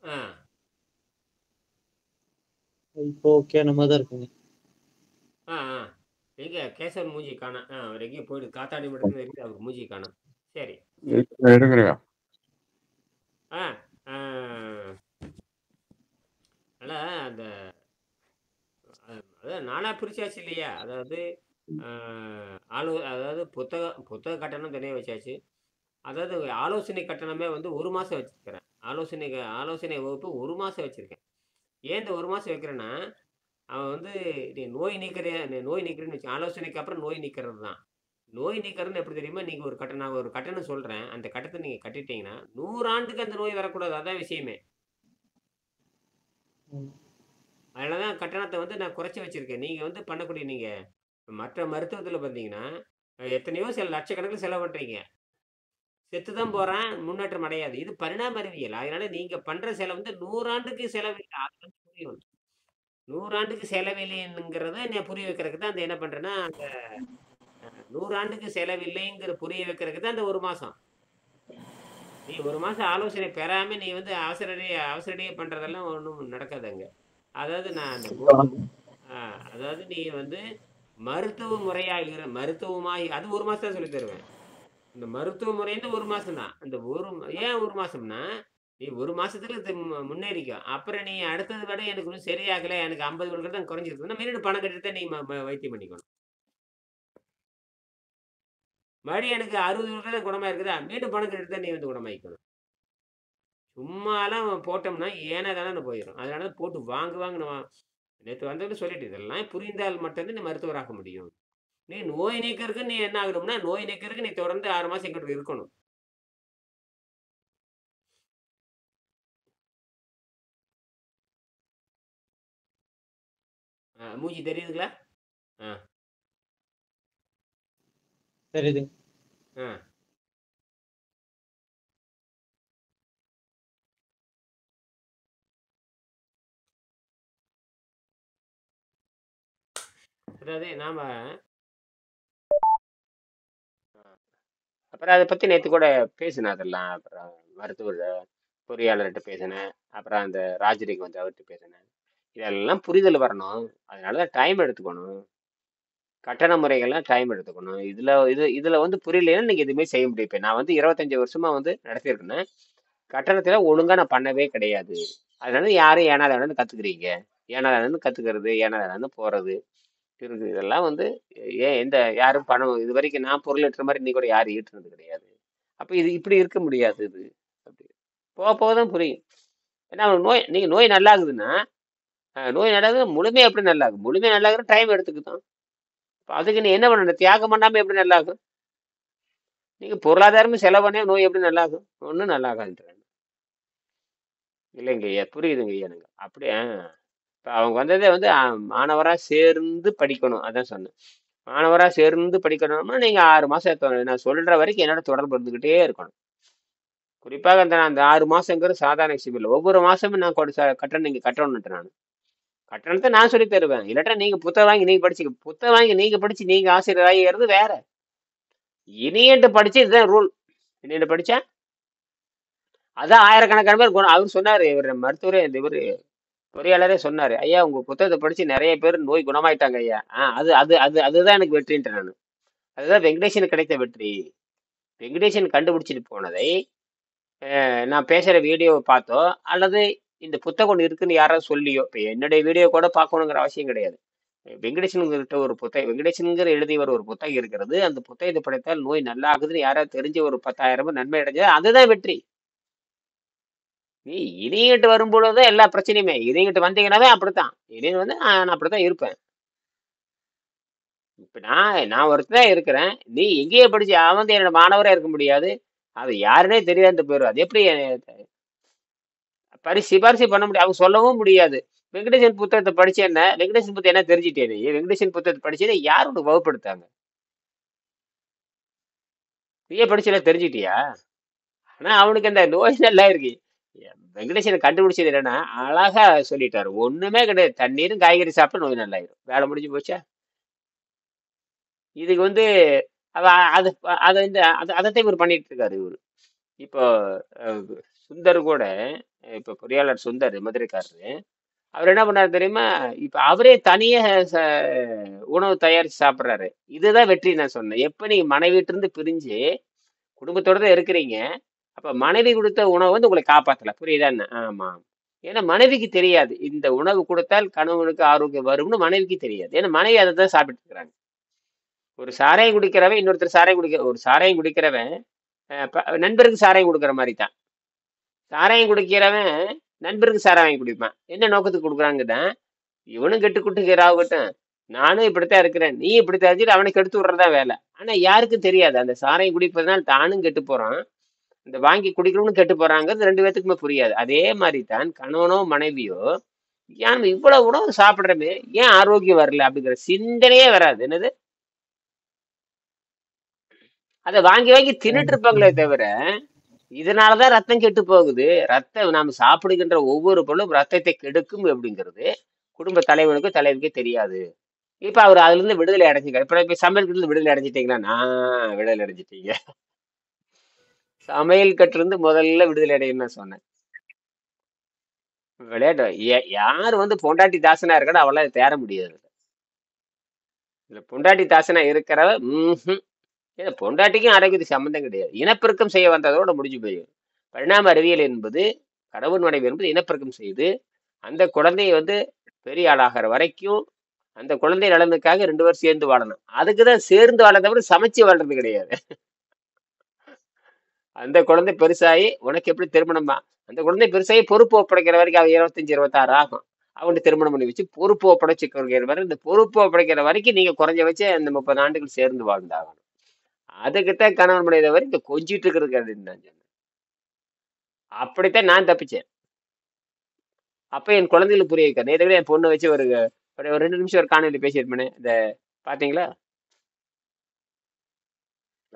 ஆ இப்போ ஓகேயான மாதிரி தான் இருக்குங்க. ஆ ஆ எங்க கேசவன் மூஞ்சி காணோம். அவர் எங்கேயோ போயிடு காத்தாடி மட்டும் இருக்குது அவர் மூஞ்சி காணோம். சரி. எடுக்கிறேன். ஆ ஆ, அதனால அந்த அதாவது நானா பிரிச்சாச்சு இல்லையா? அதாவது ஆ, அதாவது புத்தக கட்டணம் தனியா வச்சாச்சு. அதாவது ஆலோசனை கட்டணமே வந்து 1 மாசம் வச்சிருக்கிறேன். ஆலோசனை வகுப்பு 1 மாசம் வச்சிருக்கேன். ஏன் இந்த 1 மாசம் வைக்கிறேன்னா, அவன் வந்து நீ நோய் நீக்கிறேன்னு வச்சுக்க ஆலோசனைக்கு அப்புறம் நோய் நீக்கிறது தான். நோய் நீக்கிறதுன்னு எப்படி தெரியுமா? நீங்க நான் ஒரு கட்டணம் சொல்றேன். அந்த கட்டணத்த நீங்க கட்டிட்டீங்கன்னா, 100 ஆண்டுக்கு அந்த நோய் வரக்கூடாது. அதான் விஷயமே. ம். அதனால தான் கட்டணத்த வந்து நான் குறைச்சு வச்சிருக்கேன். நீங்க வந்து பண்ணக்கூடிய நீங்க மற்ற மருத்துவத்தில பார்த்தீங்கன்னா, எத்தனையோ லட்சக்கணக்கில செலவு பண்றீங்க. செத்து தான் போறான். முன்னேற்றம் அடையாது. இது பரிணாம அறிவியல். அதனால நீங்க பண்ற செலவு வந்து 100 ஆண்டுக்கு செலவில்ல. அது வந்து புரியும். 100 ஆண்டுக்கு செலவில்லைங்கிறத நான் புரிய வைக்கிறதுக்கு தான் அந்த என்ன பண்றேன்னா, அந்த 100 ஆண்டுக்கு செலவில்லைங்கிற புரிய வைக்கிறதுக்கு தான் அந்த 1 மாசம். நீ 1 மாசம் ஆலோசனை பெறாம நீ வந்து அவசரடியா பண்றதெல்லாம் ஒண்ணும் நடக்காது அங்க. அதாவது நான் அந்த ஆ அதாவது நீ வந்து மருத்துவ முறையா மருத்துவமாய் அது 1 மாசம் தான் சொல்லித் தருவேன். இந்த மருத்துவ முறைன்னு 1 மாசம் தான். அந்த ஏன் 1 மாசம்னா, நீ 1 மாசத்துல இது முன்னேறிக்கோ. அப்புறம் நீ அடுத்தது விட எனக்கு இன்னும் சரியாகல. எனக்கு 50 கொடுக்குறது குறைஞ்சிருக்குதுன்னா, மீண்டும் பணம் கட்டிட்டு தான் நீ வைத்தியம் பண்ணிக்கணும். மறுபடியும் எனக்கு 60 கொடுக்குறது குணமாயிருக்குதா, மீண்டும் பணம் கட்டிட்டு தான் நீ வந்து குணமாயிக்கணும். சும்மாலாம் போட்டோம்னா ஏனோ தானோன்னு போயிரும். அதனால தான் போட்டு வாங்குன்னு நேத்து வந்தவங்க சொல்லிட்டு இதெல்லாம் புரிந்தால் மட்டும்தான் நீ மருத்துவராக முடியும். நீ நோய் நீக்கறதுக்கு நீ என்ன ஆகணும்னா, நோய் நீக்கறதுக்கு நீ தொடர்ந்து 6 மாசம் என்கிட்ட இருக்கணும். மூஞ்சி தெரியுதுங்களா? ஆ, தெரியுதுங்க. ஆ. அதாவது நாம அப்புறம் அத பத்தி நேத்து கூட பேசினேன் அதெல்லாம். அப்புறம் மருத்துவர் பொறியாளர்ட்ட பேசினேன். அப்புறம் அந்த ராஜரிகம் வந்து அவர்ட்ட பேசினேன். இதெல்லாம் புரிதல் வரணும். அதனால தான் டைம் எடுத்துக்கணும். கட்டண முறைகள்லாம் டைம் எடுத்துக்கணும். இதுல வந்து புரியலைன்னா நீங்க எதுவுமே செய்ய முடியும். இப்ப நான் வந்து 25 வருஷமா வந்து நடத்தியிருக்கேன். கட்டணத்துல ஒழுங்கா நான் பண்ணவே கிடையாது. அதனால யாரும் ஏனா தானோன்னு கத்துக்கிறீங்க. ஏனா தானோன்னு கத்துக்கிறது, ஏனா தானோன்னு போறது. இதெல்லாம் வந்து யாரும் பணம் இது வரைக்கும் நான் பொருள் ஈட்டுற மாதிரி இன்னைக்கு கூட யாரும் ஈட்டுனது கிடையாது. அப்ப இது இப்படி இருக்க முடியாது இது. அப்படி போக போக தான் புரியும். ஏன்னா நீங்க நோய் நல்லா ஆகுதுன்னா நோய் நல்லாகுது முழுமையா எப்படி நல்லா ஆகும்? முழுமையா நல்லா ஆகுற டைம் எடுத்துக்குதான். அப்ப அதுக்கு நீ என்ன பண்ணணும்? தியாகம் பண்ணாம எப்படி நல்லா ஆகும்? நீங்க பொருளாதாரமும் செலவு பண்ணா நோய் எப்படி நல்லா ஆகும்? ஒண்ணும் நல்லா ஆகாதுன்றாங்க. இல்லைங்க ஐயா, புரியுதுங்க ஐயா எனக்கு. அப்படியே இப்ப அவங்க வந்ததே வந்து மாணவரா சேர்ந்து படிக்கணும். அதான் சொன்னேன். மாணவரா சேர்ந்து படிக்கணும்னா நீங்க 6 மாசம் நான் சொல்ற வரைக்கும் என்னோட தொடர்பு இருந்துகிட்டே இருக்கணும். குறிப்பாக அந்த 6 மாசங்கிறது சாதாரண விஷயம் இல்லை. ஒவ்வொரு மாசமும் நான் கட்டணம் நீங்க கட்டணும்ட்டு நான் கட்டணத்தை நான் சொல்லி தருவேன். இல்லாட்டா நீங்க புத்தகம் வாங்கி நீங்க படிச்சுக்க. புத்தகம் வாங்கி நீங்க படிச்சு நீங்க ஆசிரியர் ஆகிறது வேற. இனியன்ட்டு படிச்சு இதுதான் ரூல். இனியன்ட்டு படிச்சா அதான் ஆயிரக்கணக்கான பேர் அவர் சொன்னாரு. இவர் மருத்துவரே இவர் பொறியாளரே சொன்னாரு. ஐயா உங்க புத்தகத்தை படிச்சு நிறைய பேர் நோய் குணமாயிட்டாங்க ஐயா. அது அது அது அதுதான் எனக்கு வெற்றின்ட்டு நான். அதுதான் வெங்கடேசனுக்கு கிடைத்த வெற்றி. வெங்கடேசன் கண்டுபிடிச்சிட்டு போனதை நான் பேசுற வீடியோவை பார்த்தோ அல்லது இந்த புத்தகம் ஒன்று இருக்குன்னு யாராவது சொல்லியோ இப்போ என்னுடைய வீடியோ கூட பார்க்கணுங்கிற அவசியம் கிடையாது. வெங்கடேசன்கிட்ட ஒரு புத்தகம் வெங்கடேசன்கிற எழுதியவர் ஒரு புத்தகம் இருக்கிறது. அந்த புத்தகத்தை படித்தால் நோய் நல்லா ஆகுதுன்னு யாராவது தெரிஞ்ச ஒரு 10,000 நன்மை அடைஞ்சது அதுதான் வெற்றி. நீ இணையிட்டு வரும்பொழுது எல்லா பிரச்சனையுமே இணையிட்டு வந்தீங்கன்னாவே அப்படித்தான். இணையன் வந்து நான் அப்படித்தான் இருப்பேன். இப்ப நான் ஒருத்தன் இருக்கிறேன். நீ எங்கேயே படிச்சு அவன் வந்து என்னோட மாணவரே இருக்க முடியாது. அது யாருன்னே தெரியாதுன்னு போயிடும். அது எப்படி சிபாரிசு பண்ண முடியும்? அவங்க சொல்லவும் முடியாது. வெங்கடேசன் புத்தகத்தை படிச்சு என்ன வெங்கடேசன் புத்தகம் என்ன தெரிஞ்சுட்டே நீ வெங்கடேசன் புத்தகத்தை படிச்சதை யார் உனக்கு வகுப்படுத்தாங்க? நீயே படிச்சல தெரிஞ்சுட்டியா? ஆனா அவனுக்கு அந்த நோய் நல்லா இருக்கு. வெங்கடேசனை கண்டுபிடிச்சது என்னன்னா அழகா சொல்லிட்டாரு. ஒண்ணுமே கிடையாது. தண்ணீரும் காய்கறி சாப்பிட்டு நோய் நல்லாயிரும். வேலை முடிஞ்சு போச்சா? இதுக்கு வந்து அவ அது அதை அதைத்தான் இவர் பண்ணிட்டு இருக்காரு இவரு. இப்போ அஹ், சுந்தர் கூட, இப்போ பொறியாளர் சுந்தர் மதுரைக்காரரு, அவர் என்ன பண்ணாரு தெரியுமா? இப்ப அவரே தனியா உணவு தயாரிச்சு சாப்பிடுறாரு. இதுதான் வெற்றி நான் சொன்னேன். எப்ப நீங்க மனைவிட்டு இருந்து பிரிஞ்சு குடும்பத்தோட தான் இருக்கிறீங்க, அப்ப மனைவி கொடுத்த உணவு வந்து உங்களை காப்பாத்தல. புரியுதா என்ன? ஆமா. ஏன்னா மனைவிக்கு தெரியாது இந்த உணவு கொடுத்தால் கணவனுக்கு ஆரோக்கியம் வரும்னு மனைவிக்கு தெரியாது. ஏன்னா மனைவி அதை தான் சாப்பிட்டு இருக்கிறாங்க. ஒரு சாராயம் குடிக்கிறவன் இன்னொருத்தர் சாராயம் குடிக்க, ஒரு சாராயம் குடிக்கிறவன் நண்பருக்கு சாராயம் கொடுக்குற மாதிரி தான். சாராயம் குடிக்கிறவன் நண்பருக்கு சாராயம் வாங்கி குடிப்பான். என்ன நோக்கத்துக்கு கொடுக்குறாங்கன்னா, இவனும் கெட்டு குட்டுகிறாகட்டும், நானும் இப்படித்தான் இருக்கிறேன், நீ இப்படித்தான் இருந்துட்டு அவனை கெடுத்து விடுறதா வேலை. ஆனா யாருக்கும் தெரியாது அந்த சாராயம் குடிப்பதனால் தானும் கெட்டு போறான், இந்த வாங்கி குடிக்கிறவனும் கெட்டு போறாங்கிறது ரெண்டு பேத்துக்குமே புரியாது. அதே மாதிரி தான் கணவனோ மனைவியோ, ஏன் இவ்வளவு உணவு சாப்பிடுறமே ஏன் ஆரோக்கியம் வரல அப்படிங்கிற சிந்தனையே வராது. என்னது, அதை வாங்கி வாங்கி தின்னுட்டு இருப்பாங்களே தவிர, இதனாலதான் ரத்தம் கெட்டு போகுது. ரத்தம் நாம் சாப்பிடுகின்ற ஒவ்வொரு பொருளும் ரத்தத்தை கெடுக்கும் அப்படிங்கிறது குடும்ப தலைவனுக்கும் தலைவிக்கே தெரியாது. இப்ப அவர் அதுல இருந்து விடுதலை அடைஞ்சிக்க, இப்ப சமையல் கட்டுல இருந்து விடுதலை அடைஞ்சிட்டீங்களா? நான் விடுதலை அடைஞ்சிட்டீங்க. சமையல் கட்டுல இருந்து முதல்ல விடுதலை அடையணும்னு நான் சொன்னேன். விளையாட்டு யாரு வந்து பொண்டாட்டி தாசனா இருக்கணும் அவளால தேர முடியாது. இதுல பொண்டாட்டி தாசனா இருக்கிறவ ஏன்னா பொண்டாட்டிக்கும் ஆரோக்கியத்துக்கு சம்பந்தம் கிடையாது. இனப்பெருக்கம் செய்ய வந்ததோட முடிஞ்சு போயிடும். பரிணாம அறிவியல் என்பது, கணவன் மனைவி என்பது இனப்பெருக்கம் செய்து அந்த குழந்தையை வந்து பெரிய ஆளாகிற வரைக்கும் அந்த குழந்தை நலனுக்காக ரெண்டு பேரும் சேர்ந்து வாழணும். அதுக்குதான் சேர்ந்து வாழ தவிர சமைச்சு வாழ்றது கிடையாது. அந்த குழந்தை பெருசாகி உனக்கு எப்படி திருமணமா, அந்த குழந்தை பெருசாகி பொறுப்பு ஒப்படைக்கிற வரைக்கும் அவன் 25 26 ஆகும். அவனுக்கு திருமணம் பண்ணி வச்சு பொறுப்பு ஒப்படைச்சுக்கிற வரை, இந்த பொறுப்பு ஒப்படைக்கிற வரைக்கும் நீங்க குறைஞ்ச வச்சு அந்த 30 ஆண்டுகள் சேர்ந்து வாழ்ந்தாகணும். அதுக்குத்தான் கணவன் மனைவி வரை இந்த கொஞ்சிட்டு இருக்கிறதுக்கு அப்படின்னு நான் சொன்னேன். அப்படித்தான் நான் தப்பிச்சேன். அப்ப என் குழந்தைகளுக்கு புரிய வைக்க நேற்று என் பொண்ணை வச்சு ஒரு ஒரு 2 நிமிஷம் ஒரு காணொலி பேசியிருப்பேனே, இந்த பாத்தீங்களா?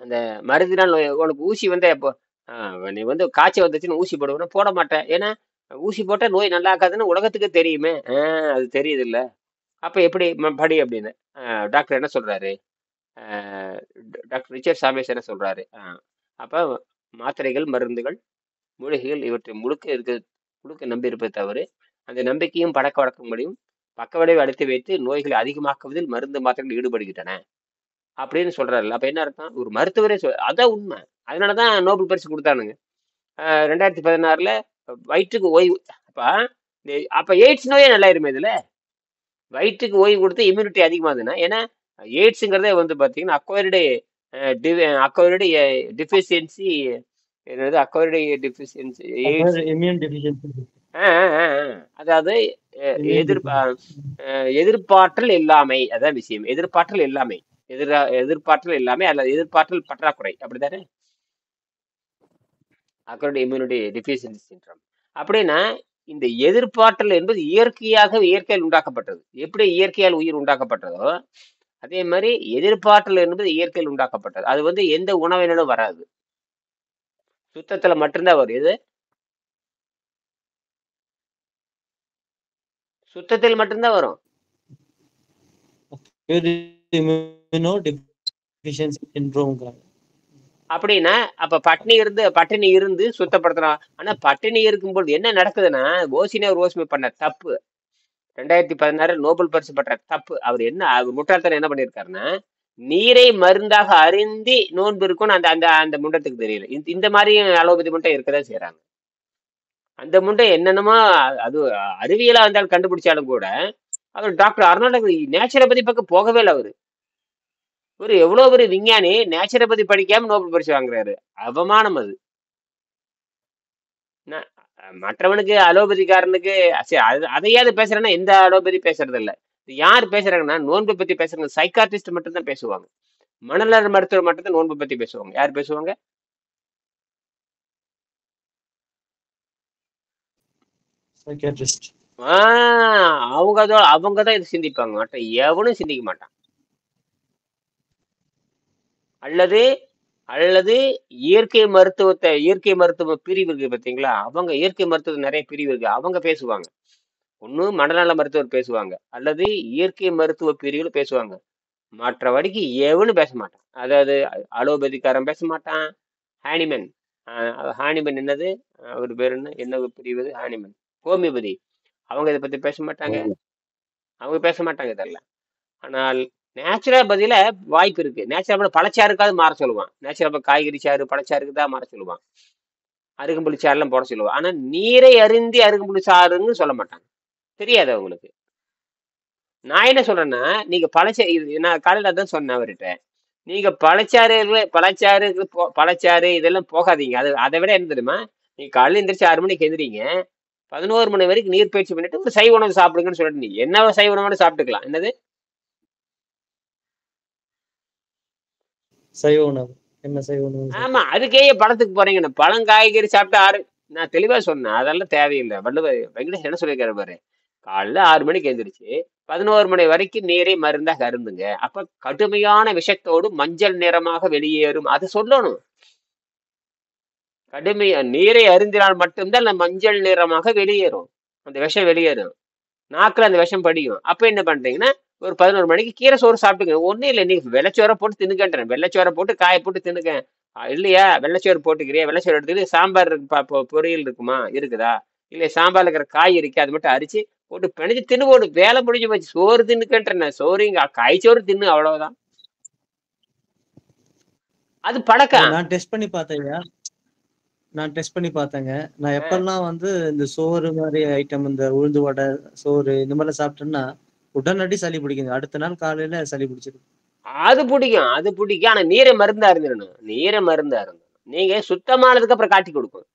அந்த மருந்தினால் உனக்கு ஊசி வந்து இப்போ நீ வந்து காய்ச்சல் வந்துச்சுன்னு ஊசி போடுவேன், போட மாட்டேன். ஏன்னா ஊசி போட்டா நோய் நல்லா இருக்காதுன்னு உலகத்துக்கு தெரியுமே. அது தெரியுது இல்ல. அப்ப எப்படி படி அப்படின்னு டாக்டர் என்ன சொல்றாரு? டாக்டர் ரிச்சர்ட் சாமேஸ் என்ன சொல்றாரு? அப்ப மாத்திரைகள், மருந்துகள், மூலிகைகள் இவற்றை முழுக்க நம்பி இருப்பது தவறு. அந்த நம்பிக்கையும் பழக்க வழக்கங்களையும் பக்க விளைவு அடைத்து வைத்து நோய்களை அதிகமாக்குவதில் மருந்து மாத்திரைகள் ஈடுபடுகின்றன அப்படின்னு சொல்றாரு. அப்ப என்ன அர்த்தம்? ஒரு மருத்துவரே அதான் உண்மை. அதனாலதான் நோபல் பரிசு கொடுத்தானுங்க 2016 வயிற்றுக்கு ஓய்வு. அப்ப அப்ப எய்ட்ஸ் நோயே நல்லாயிருமே இதுல. வயிற்றுக்கு ஓய்வு கொடுத்து இம்யூனிட்டி அதிகமாகுதுன்னா, ஏன்னா எய்ட்ஸுங்கிறதே வந்து பாத்தீங்கன்னா அக்வயர்டு டிஃபிஷியன்சி, என்னது acquired deficiency AIDS. Immune deficiency. அதாவது எதிர்பார்த்தல் இல்லாமை, அதான் விஷயம். எதிர்பார்த்தல் இல்லாமை, எதிர்பார்த்தல் இல்லாமை அல்லது எதிர்பார்த்தல் பற்றாக்குறை, அப்படித்தானே? Acquired immunity deficiency syndrome. அப்படின்னா இந்த எதிர்பார்த்தல் என்பது இயற்கையில் உண்டாக்கப்பட்டது. எப்படி இயற்கையால் உயிர் உண்டாக்கப்பட்டதோ அதே மாதிரி எதிர்பார்த்தல் என்பது இயற்கையில் உண்டாக்கப்பட்டது. அது வந்து எந்த உணவினாலும் வராது, சுத்தத்துல மட்டும்தான் வரும். எது? சுத்தத்தில் மட்டும்தான் வரும். இம்யூனோ டெஃபிஷியன்சி சிண்ட்ரோம்ங்கறாங்க. அப்படின்னா அப்ப பட்டினி இருந்து சுத்தப்படுத்தலாம். ஆனா பட்டினி இருக்கும்போது என்ன நடக்குதுன்னா, ரோஸ்மி பண்ண தப்பு, 2016 நோபல் பரிசு பெற்ற தப்பு. அவர் முட்டாள்தனம் என்ன பண்ணிருக்காருன்னா, நீரை மருந்தாக அருந்தி நோன்பு இருக்கும்னு அந்த முண்டத்துக்கு தெரியல. இந்த மாதிரி அலோபதி முண்டை இருக்கதான் செய்யறாங்க. அந்த முண்டை என்னென்னமோ அது அறிவியலா இருந்தாலும் கண்டுபிடிச்சாலும் கூட, அவர் டாக்டர் அர்னால்டு நேச்சுரோபதி பக்கம் போகவே இல்லை. ஒரு எவ்வளவு பெரிய விஞ்ஞானி நேச்சுரோபதி படிக்காம நோபல் பரிசு வாங்குறாரு. அவமானம் அது. மற்றவனுக்கு அலோபதிக்காரனுக்கு அதையாவது பேசுறேன்னா எந்த அலோபதி பேசுறது இல்ல. யார் பேசுறாங்கன்னா நோன்பை பத்தி பேசுறாங்க, சைக்காட்ரிஸ்ட் மட்டும் தான் பேசுவாங்க. மனநல மருத்துவர் மட்டும் தான் நோன்பை பத்தி பேசுவாங்க. யார் பேசுவாங்க? சைக்காட்ரிஸ்ட். அவங்கதான் இது சிந்திப்பாங்க, மற்ற எவனும் சிந்திக்க மாட்டான். அல்லது இயற்கை மருத்துவ பிரிவு இருக்கு பார்த்தீங்களா, அவங்க இயற்கை மருத்துவ நிறைய பிரிவு இருக்கு, அவங்க பேசுவாங்க. ஒண்ணு மனநல மருத்துவர் பேசுவாங்க, அல்லது இயற்கை மருத்துவ பிரிவுல பேசுவாங்க. மற்றபடிக்கு எவனும் பேச மாட்டான். அதாவது அலோபதிக்காரன் பேச மாட்டான், ஹானிமன் ஹானிமன் என்னது? அவர் பேர் என்ன? என்ன பிரிவது? ஹானிமன். ஹோமியோபதி. அவங்க இதை பத்தி பேச மாட்டாங்க. அவங்க பேச மாட்டாங்க இதெல்லாம். ஆனால் நேச்சுரோபதியில வாய்ப்பு இருக்கு. நேச்சுரோபதி பழச்சாறுக்காவது மாற சொல்லுவான். நேச்சுரோபதி காய்கறி சாறு பழச்சாறுக்கு தான் மாற சொல்லுவான். அருகம்புல்லி சாறுலாம் போட சொல்லுவான். ஆனா நீரை அருந்தி அருகம்புல்லி சாறுன்னு சொல்ல மாட்டாங்க. தெரியாது அவங்களுக்கு. நான் என்ன சொல்றேன்னா, நீங்க நான் காலையில அதான் சொன்னேன் அவர்கிட்ட. நீங்க பழச்சாறு பழச்சாறு இதெல்லாம் போகாதீங்க. அதை விட என்ன தெரியுமா? நீங்க காலையில எந்திரிச்சு 6 மணிக்கு எந்திரிங்க. 11 மணி வரைக்கும் நீர் பயிற்சி பண்ணிட்டு ஒரு சைவ உணவு சாப்பிடுங்கன்னு சொல்லிட்டு நீங்க என்ன சைவ உணவு சாப்பிட்டுக்கலாம். என்னது? சைவ உணவு. என்ன சைவ உணவு ஆமா, சாப்பிடுறது? அதுக்கே பழத்துக்கு போறீங்க. பழம் காய்கறி சாப்பிட்டு நான் தெளிவா சொன்னேன். அதெல்லாம் தேவையில்லை. வெங்கடேஷ் என்ன சொல்லியிருக்காரு பாரு. காலைல 6 மணிக்கு எந்திரிச்சு 11 மணி வரைக்கும் நீரை மருந்தாக அருந்துங்க. அப்ப கடுமையான விஷத்தோடு மஞ்சள் நிறமாக வெளியேறும். அது சொல்லணும். நீரை அருந்தினால் மட்டும்தான் அந்த மஞ்சள் நிறமாக வெளியேறும். அந்த விஷம் வெளியேறும். நாக்குல அந்த விஷம் படியும். அப்ப என்ன பண்றீங்கன்னா, ஒரு 11 மணிக்கு கீரை சோறு சாப்பிட்டுங்க. ஒண்ணும் இல்லை, நீ வெள்ளைச்சோரை போட்டு தின்னுக்கன்றேன். வெள்ளைச்சோரை போட்டு காய போட்டு தின்னுக்க. இல்லையா? வெள்ளைச்சோறு போட்டுக்கிறியா? வெள்ளைச்சோறு எடுத்துக்கிட்டு சாம்பார் பொரியல் இருக்குமா? இருக்குதா? இல்லை சாம்பார்ல இருக்கிற காய் இருக்கு, அது மட்டும் அரிச்சு போட்டு பிணைஞ்சு தின்னு போடு. வேலை முடிஞ்சு போச்சு. சோறு தின்னுக்கன்றேன். சோறு இங்க காய்ச்சோறு தின்னு, அவ்வளவுதான். அது இல்ல, பழக்கம். நான் டெஸ்ட் பண்ணி பார்த்தேன்யா. நான் டெஸ்ட் பண்ணி பார்த்தேங்க. நான் ஆ, எப்பெல்லாம் வந்து இந்த சோறு மாதிரி ஐட்டம், இந்த உளுந்து வடை, சோறு இந்த மாதிரிலாம் சாப்பிட்டேன்னா உடனடி சளி பிடிக்குங்க. அடுத்த நாள் காலையில சளி பிடிச்சிருக்கு. அது பிடிக்கும், அது பிடிக்கும். ஆனா நீரை மருந்தா இருந்துடணும். நீரை மருந்தா இருந்தணும். நீங்க சுத்தமானதுக்கு அப்புறம் காட்டி கொடுக்கும்.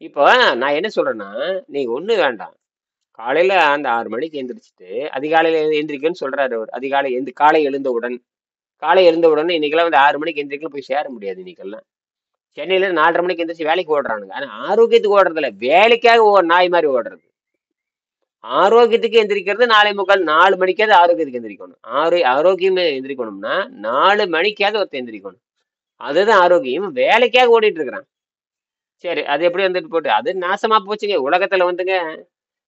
இப்போ நான் என்ன சொல்றேன்னா, நீங்க ஒண்ணு வேண்டாம். காலையில அந்த 6 மணிக்கு எந்திரிச்சுட்டு அதிகாலையில எந்திரிக்கன்னு சொல்றாரு அவர். காலை எழுந்தவுடன் இன்னைக்கெல்லாம் வந்து 6 மணிக்கு எந்திரிக்கலாம் போய் சேர முடியாது. இன்னைக்கெல்லாம் சென்னையில 4:30 மணிக்கு எந்திரிச்சு வேலைக்கு ஓடுறானுங்க. ஆனா ஆரோக்கியத்துக்கு ஓடுறது இல்ல, வேலைக்காக நாய் மாதிரி ஓடுறது. ஆரோக்கியத்துக்கு எந்திரிக்கிறது 4:45 4 மணிக்காவது ஆரோக்கியத்துக்கு எந்திரிக்கணும். ஆரோக்கியமே எந்திரிக்கணும்னா 4 மணிக்காவது ஒருத்தன் எந்திரிக்கணும். அதுதான் ஆரோக்கியம். வேலைக்காக ஓடிட்டு இருக்கிறான். சரி, அது எப்படி வந்துட்டு போட்டு அது நாசமா போச்சுங்க. உலகத்துல வந்துங்க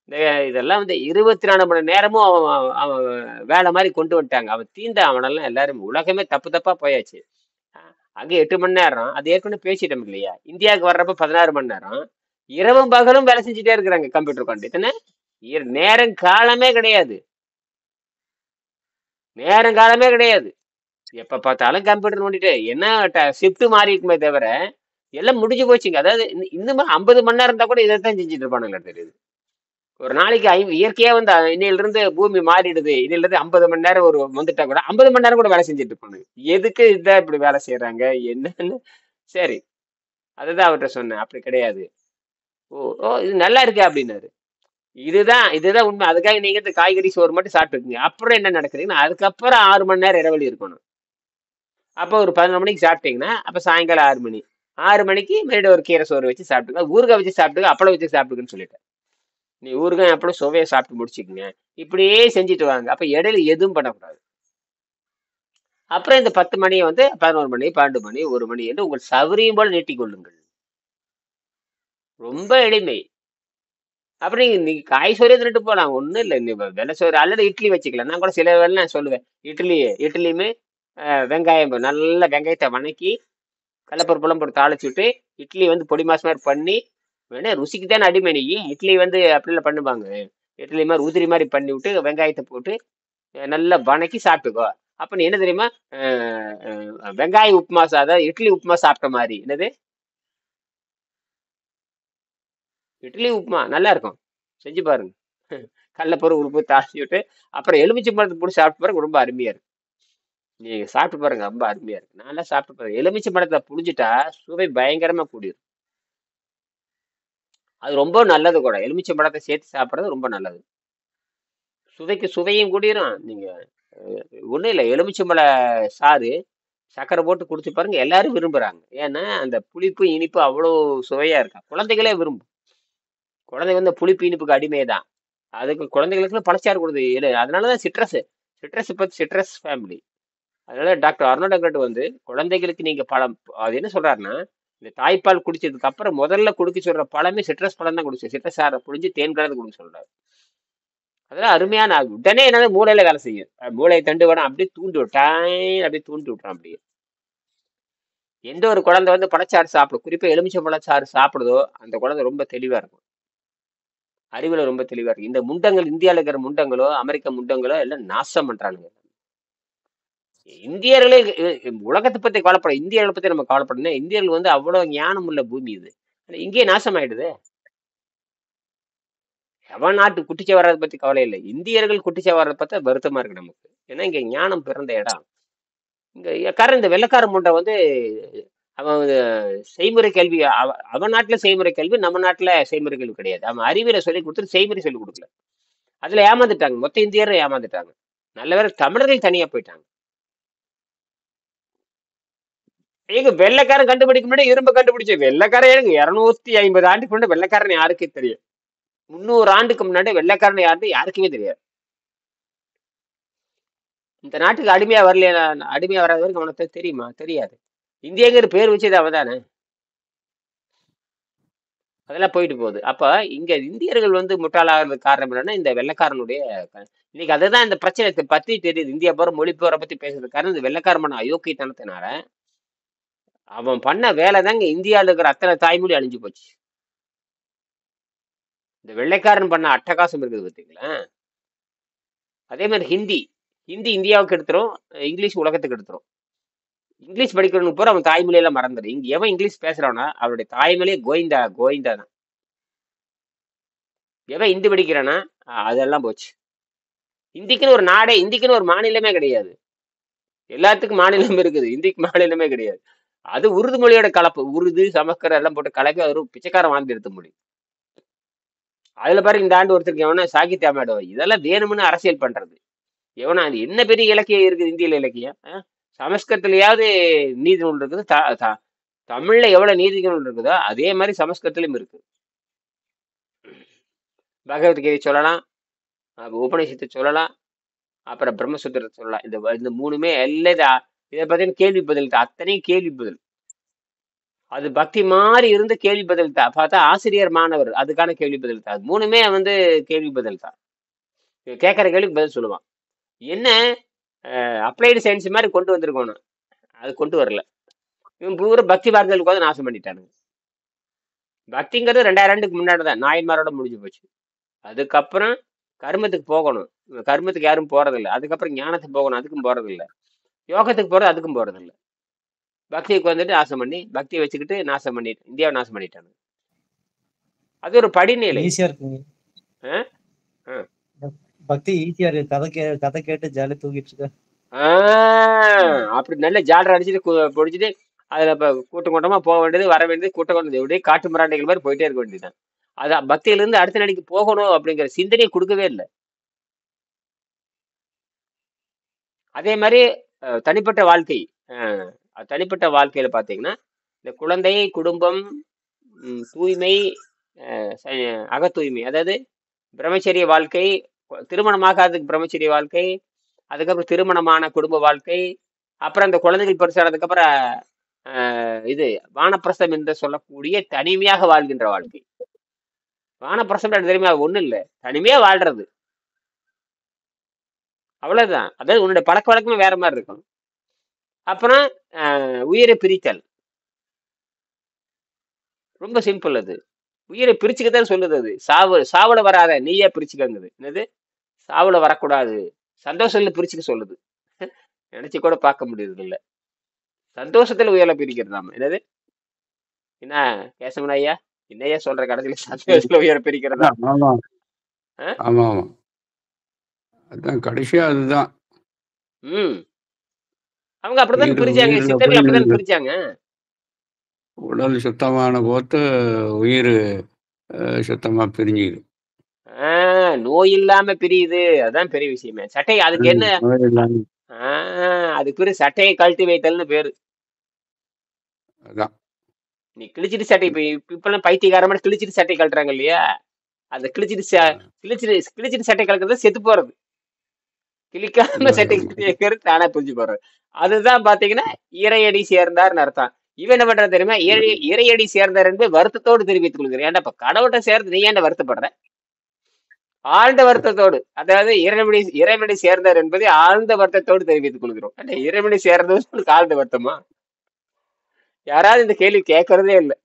இந்த இதெல்லாம் வந்து 24 மணி நேரமும் அவன் அவன் வேலை மாதிரி கொண்டு வந்துட்டாங்க. அவன் அவனெல்லாம் எல்லாரும் உலகமே தப்பு தப்பா போயாச்சு. அங்க 8 மணி நேரம், அது ஏற்கனவே பேசிட்டோம் இல்லையா? இந்தியாவுக்கு வர்றப்ப 16 மணி நேரம். இரவும் பகலும் வேலை செஞ்சுட்டே இருக்கிறாங்க கம்ப்யூட்டர் உட்காந்து. இத்தனை நேரம் காலமே கிடையாது. நேரம் காலமே கிடையாது. எப்ப பார்த்தாலும் கம்ப்யூட்டர் நோண்டிட்டு என்ன ஷிஃப்ட் மாறி இருக்குமே தவிர எல்லாம் முடிஞ்சு போச்சுங்க. அதாவது இன்னும் 50 மணி நேரம் இருந்தா கூட இதைத்தான் செஞ்சுட்டு இருப்பானுங்க தெரியுது. ஒரு நாளைக்கு இயற்கையா வந்து இன்னையில இருந்து பூமி மாறிடுது, இதுல இருந்து 50 மணி நேரம் ஒரு வந்துட்டா கூட 50 மணி நேரம் கூட வேலை செஞ்சுட்டு இருப்பானுங்க. எதுக்கு இதான் இப்படி வேலை செய்யறாங்க என்னன்னு. சரி, அதுதான் அவர்கிட்ட சொன்னேன். அப்படி கிடையாது. ஓ ஓ இது நல்லா இருக்கு அப்படின்னாரு. இதுதான் உண்மை. அதுக்காக நீங்க இந்த காய்கறி சோறு மட்டும் சாப்பிட்டுருக்கீங்க. அப்புறம் என்ன நடக்குதுன்னா, அதுக்கப்புறம் 6 மணி நேரம் இடைவெளி இருக்கணும். அப்போ ஒரு 11 மணிக்கு சாப்பிட்டீங்கன்னா அப்ப சாயங்காலம் 6 மணி. 6 மணிக்கு மறுபடியும் ஒரு கீரை சோறு வச்சு சாப்பிட்டுங்க, ஊறுகாய் வச்சு சாப்பிட்டுங்க, அப்பளம் வச்சு சாப்பிட்டுக்குன்னு சொல்லிட்டேன். நீ ஊறுகாய் அப்பளம் சுவையை சாப்பிட்டு முடிச்சுக்குங்க. இப்படியே செஞ்சுட்டு வாங்க. அப்ப இடையில எதுவும் பண்ணக்கூடாது. அப்புறம் இந்த 10 மணியை வந்து 11 மணி 12 மணி 1 மணி என்று உங்கள் சௌகரியம் போல நீட்டிக் கொள்ளுங்கள். ரொம்ப எளிமை. அப்புறம் நீங்க காய் சோறே தின்னுட்டு போலாம், ஒண்ணும் இல்லை. நீ வெள்ளை சோறு அல்லது இட்லி வச்சுக்கலாம். நான் கூட சில வேலை நான் சொல்லுவேன். இட்லியுமே வெங்காயம் நல்ல வெங்காயத்தை வணக்கி கடலப்பருப்புலாம் போட்டு தாளிச்சு விட்டு இட்லி வந்து பொடி மாஸ் மாதிரி பண்ணி, வேணா ருசிக்கு தானே அடிமை. நீ இட்லி வந்து அப்படிலாம் பண்ணுவாங்க. இட்லி மாதிரி உதிரி மாதிரி பண்ணி விட்டு வெங்காயத்தை போட்டு நல்லா வணக்கி சாப்பிட்டுக்கோ. அப்ப நீ என்ன தெரியுமா? வெங்காய உப்புமா, அதாவது இட்லி உப்புமா சாப்பிட்ட மாதிரி. என்னது? இட்லி உப்புமா நல்லா இருக்கும். செஞ்சு பாருங்க. கடலப்பருப்பு உப்பு தாளிச்சு விட்டு அப்புறம் எலுமிச்சை பழத்தை போட்டு சாப்பிட்டு பாருங்க, ரொம்ப அருமையா இருக்கு. நீங்க சாப்பிட்டு பாருங்க, ரொம்ப அருமையா இருக்கு. நல்லா சாப்பிட்டு பாருங்க. எலுமிச்சை பழத்தை புளிஞ்சிட்டா சுவை பயங்கரமா கூடிரும். அது ரொம்ப நல்லது கூட. எலுமிச்சை பழத்தை சேர்த்து சாப்பிடுறது ரொம்ப நல்லது. சுவையும் கூடிரும். நீங்க ஒண்ணும் இல்லை, எலுமிச்சம்பழ சாறு சக்கரை போட்டு குடிச்சு பாருங்க, எல்லாரும் விரும்புறாங்க. ஏன்னா அந்த புளிப்பு இனிப்பு அவ்வளவு சுவையா இருக்கா. குழந்தைகளே விரும்பும். குழந்தைங்க வந்து புளிப்பு இனிப்புக்கு அடிமை தான். அதுக்கு குழந்தைகளுக்கு பழச்சாறு கொடுது. அதனாலதான் சிட்ரஸ் ஃபேமிலி. அதனால டாக்டர் அர்னால்ட் அக்ரட் வந்து குழந்தைகளுக்கு நீங்க பழம், அது என்ன சொல்றாருன்னா, இந்த தாய்ப்பால் குடிச்சதுக்கு அப்புறம் முதல்ல குடிக்க சொல்ற பழமே சிட்ரஸ் பழம் தான் குடிச்சு, சிட்ரஸ் சாறை புழிஞ்சு தேன் கலந்து குடிக்க சொல்றாரு. அதெல்லாம் அருமையான உடனே என்னது மூளையில வேலை செய்யும். மூளை தண்டு வேணும் அப்படியே தூண்டி விட்டான், அப்படியே தூண்டி விட்டுறான் அப்படியே. எந்த ஒரு குழந்தை வந்து பழச்சாறு சாப்பிடும், குறிப்பா எலுமிச்சை பழச்சாறு சாப்பிடுதோ அந்த குழந்தை ரொம்ப தெளிவா இருக்கும், அறிவுல ரொம்ப தெளிவா இருக்கும். இந்த முண்டங்கள், இந்தியாவில் இருக்கிற முண்டங்களோ அமெரிக்க முண்டங்களோ எல்லாம் நாசம் பண்றானுங்க. இந்தியர்களே உலகத்தை பத்தி கவலைப்பட, இந்தியர்களை பத்தி நம்ம கவலைப்படணும். இந்தியர்கள் வந்து அவ்வளவு ஞானம் உள்ள பூமி இது, ஆனா இங்கேயே நாசம் ஆயிடுது. எவன் நாட்டு குட்டிச்ச வர்றதை பத்தி கவலை இல்லை, இந்தியர்கள் குட்டிச்ச வர்றதை பார்த்தா வருத்தமா இருக்கு நமக்கு. ஏன்னா இங்க ஞானம் பிறந்த இடம். இங்க காரணம் இந்த வெள்ளைக்கார முண்டை வந்து அவன் வந்து செய்முறை கல்வி, அவன் நாட்டுல செய்முறை கல்வி, நம்ம நாட்டுல செய்முறை கல்வி கிடையாது. அவன் அறிவியலை சொல்லி கொடுத்துட்டு செய்முறை சொல்லி கொடுக்கல. அதுல ஏமாந்துட்டாங்க, மொத்த இந்தியரும் ஏமாந்துட்டாங்க. நல்ல வேளை தமிழர்கள் தனியா போயிட்டாங்க. எங்க வெள்ளைக்காரன் கண்டுபிடிக்க முன்னாடி இரும்பு கண்டுபிடிச்ச வெள்ளைக்காரன் எனக்கு 250 ஆண்டுக்கு முன்னாடி வெள்ளைக்காரன் யாருக்கே தெரியும். 300 ஆண்டுக்கு முன்னாடி வெள்ளைக்காரன் யாருன்னு யாருக்குமே தெரியாது. இந்த நாட்டுக்கு அடிமையா வரல, அடிமையா வராத வரைக்கும் அவனுக்கு தெரியுமா? தெரியாது. இந்தியங்கிற பேர் வச்சது அவதானே. அதெல்லாம் போயிட்டு போகுது. அப்ப இங்க இந்தியர்கள் வந்து முட்டாளாகிறதுக்கு காரணம் என்னன்னா இந்த வெள்ளைக்காரனுடைய இன்னைக்கு அதுதான் இந்த பிரச்சனை பத்தி தெரியுது. இந்தியா போற மொழி போரை பத்தி பேசுறதுக்கு காரணம் இந்த வெள்ளைக்காரன் பண்ண அயோக்கியத்தனத்தினால. அவன் பண்ண வேலை தாங்க இந்தியாவில் இருக்கிற அத்தனை தாய்மொழி அழிஞ்சு போச்சு. இந்த வெள்ளைக்காரன் பண்ண அட்டகாசம் இருக்குது பார்த்தீங்களா. அதே மாதிரி ஹிந்தி, ஹிந்தி இந்தியாவுக்கு எடுத்துரும், இங்கிலீஷ் உலகத்துக்கு எடுத்துரும். இங்கிலீஷ் படிக்கிறவனுக்கு போற அவன் தாய்மொழியெல்லாம் மறந்துடு. இங்க எவன் இங்கிலீஷ் பேசுறானா அவருடைய தாய்மொழியே கோவிந்தா கோவிந்தா தான். எவன் ஹிந்தி படிக்கிறானா அதெல்லாம் போச்சு. இந்திக்குன்னு ஒரு நாடே, இந்திக்குன்னு ஒரு மாநிலமே கிடையாது. எல்லாத்துக்கும் மாநிலம் இருக்குது, இந்திக்கு மாநிலமே கிடையாது. அது உருது மொழியோட கலப்பு, உருது சமஸ்கிருதம் எல்லாம் போட்டு கலப்பி அது ஒரு பிச்சைக்காரன் வாழ்ந்து எடுத்த மொழி. அதுல பாரு இந்த ஆண்டு ஒருத்தருக்கு எவனா சாகித்ய அவார்டு, இதெல்லாம் வேணும்னு அரசியல் பண்றது. எவனா அது என்ன பெரிய இலக்கியம் இருக்குது இந்தியில இலக்கியம்? சமஸ்கிருதத்திலேயாவது நீதி நூல் இருக்குது, தமிழ்ல எவ்வளவு நீதி நூல் இருக்குதோ அதே மாதிரி சமஸ்கிருதத்திலும் இருக்கு. பகவத்கீதை சொல்லலாம், உபநிஷத்தை சொல்லலாம், அப்புறம் பிரம்மசூத்திரத்தை சொல்லலாம். இந்த மூணுமே எல்லாம் இதை பார்த்தீங்கன்னா கேள்வி பதில் தான், அத்தனையும் கேள்வி பதில். அது பக்தி மாதிரி இருந்து கேள்வி பதில் தான். பார்த்தா ஆசிரியர் மாணவர் அதுக்கான கேள்வி பதில் தான். அது மூணுமே வந்து கேள்வி பதில் தான். கேட்கற கேள்விக்கு பதில் சொல்லுவான். என்ன அப்ளைடு சயின்ஸ் மாதிரி கொண்டு வந்திருக்கணும், அது கொண்டு வரல. இவன் பூரா பக்தி வார்த்தைகளுக்கு வந்து நாசம் பண்ணிட்டானுங்க. பக்திங்கிறது 2000 ஆண்டுக்கு முன்னாடி தான் நாயன்மாரோட முடிஞ்சு போச்சு. அதுக்கப்புறம் கர்மத்துக்கு போகணும், கர்மத்துக்கு யாரும் போறதில்லை. அதுக்கப்புறம் ஞானத்துக்கு போகணும், அதுக்கும் போறதில்லை. யோகத்துக்கு போறது, அதுக்கும் போறதில்லை. பக்திக்கு வந்துட்டு நாசம் பண்ணி, பக்தியை வச்சுக்கிட்டு நாசம் பண்ணிட்டு இந்தியாவை நாசம் பண்ணிட்டாங்க. அது ஒரு படிநிலை. ஈஸியா இருக்குங்க. பக்தி ஈஸியா இருக்கு, கதை கேட்டு ஜாலியா தூக்கிட்டு இருக்க. அப்படி நல்ல ஜாலரை அடிச்சுட்டு பொடிச்சிட்டு அதுல கூட்டம் கூட்டமா போக வேண்டியது, வர வேண்டியது, கூட்டம் கொண்டது, எப்படியே காட்டு மிராண்டிகள் மாதிரி போயிட்டே இருக்க வேண்டியதுதான். அதான் பக்தியில இருந்து அடுத்த நடிக்கு போகணும் அப்படிங்கிற சிந்தனையை கொடுக்கவே இல்லை. அதே மாதிரி தனிப்பட்ட வாழ்க்கை, தனிப்பட்ட வாழ்க்கையில பாத்தீங்கன்னா இந்த குழந்தை, குடும்பம், தூய்மை, அக தூய்மை, அதாவது பிரம்மச்சரிய வாழ்க்கை, திருமணமாகாததுக்கு பிரம்மச்சரிய வாழ்க்கை, அதுக்கப்புறம் திருமணமான குடும்ப வாழ்க்கை, அப்புறம் அந்த குழந்தைகள் பெருசானதுக்கு அப்புறம் இது வானப்பிரசம் என்று சொல்லக்கூடிய தனிமையாக வாழ்கின்ற வாழ்க்கை. வானப்பிரசம் தெரியுமா? ஒண்ணும் இல்லை, தனிமையா வாழ்றது, அவ்வளவுதான். அதாவது உன்னுடைய பழக்க வழக்கமே வேற மாதிரி இருக்கும். அப்புறம் உயிரை பிரித்தல், ரொம்ப சிம்பிள். அது உயிரை பிரிச்சுக்கத்தான் சொல்லுது. அது சாவுல வராத, நீயே பிரிச்சுக்கங்குது. என்னது சாவுல வரக்கூடாது, சந்தோஷத்துல பிரிச்சுக்க சொல்லுது. நினைச்சு கூட பார்க்க முடியுது இல்ல, சந்தோஷத்துல உயிரை பிரிக்கிறதாம. என்னது என்ன கேசவன் ஐயா, என்னையா சொல்ற? கடைசியில சந்தோஷத்துல உயிரை பிரிக்கிறதா? ஆமா ஆமா, அதான் கடைசியா அதுதான். அவங்க அப்படித்தான் பிரிச்சாங்க, சித்தர்கள் அப்படித்தான் பிரிச்சாங்க. உடல் சுத்தமான போது உயிர் சுத்தமா பிரிஞ்சுது. நோய் இல்லாம பிரியுது, அதான் பெரிய விஷயமே. சட்டை அதுக்கு என்ன, அதுக்கு பேரு சட்டையை கழட்டி வைத்தல்னு பேரு. அதான் நீ கிழிச்சிட்டு சட்டை, இப்பெல்லாம் பைத்தியக்காரமான கிழிச்சிட்டு சட்டை கழட்டுறாங்க இல்லையா? அந்த கிழிச்சிட்டு சட்டை கழட்டுறது செத்து போறது, கிழிக்காம சட்டை கழட்டி தானா புரிஞ்சு போறது. அதுதான் பாத்தீங்கன்னா இறையடி சேர்ந்தார்னு அர்த்தம். இவன் என்ன பண்றது தெரியுமா? இறையடி சேர்ந்தார் என்பது வருத்தத்தோடு தெரிவித்துக் கொள்கிறேன். ஏன்டா இப்ப கடவுள்கிட்ட சேர்ந்து நீ ஏன்டா வருத்தப்படுற? ஆழ்ந்த வருத்தத்தோடு, அதாவது இறைவனை சேர்ந்தார் என்பதை ஆழ்ந்த வருத்தத்தோடு தெரிவித்துக் கொள்கிறோம். இறைவனை சேர்ந்தது ஆழ்ந்த வருத்தமா? யாராவது இந்த கேள்வி கேட்கறதே இல்லை.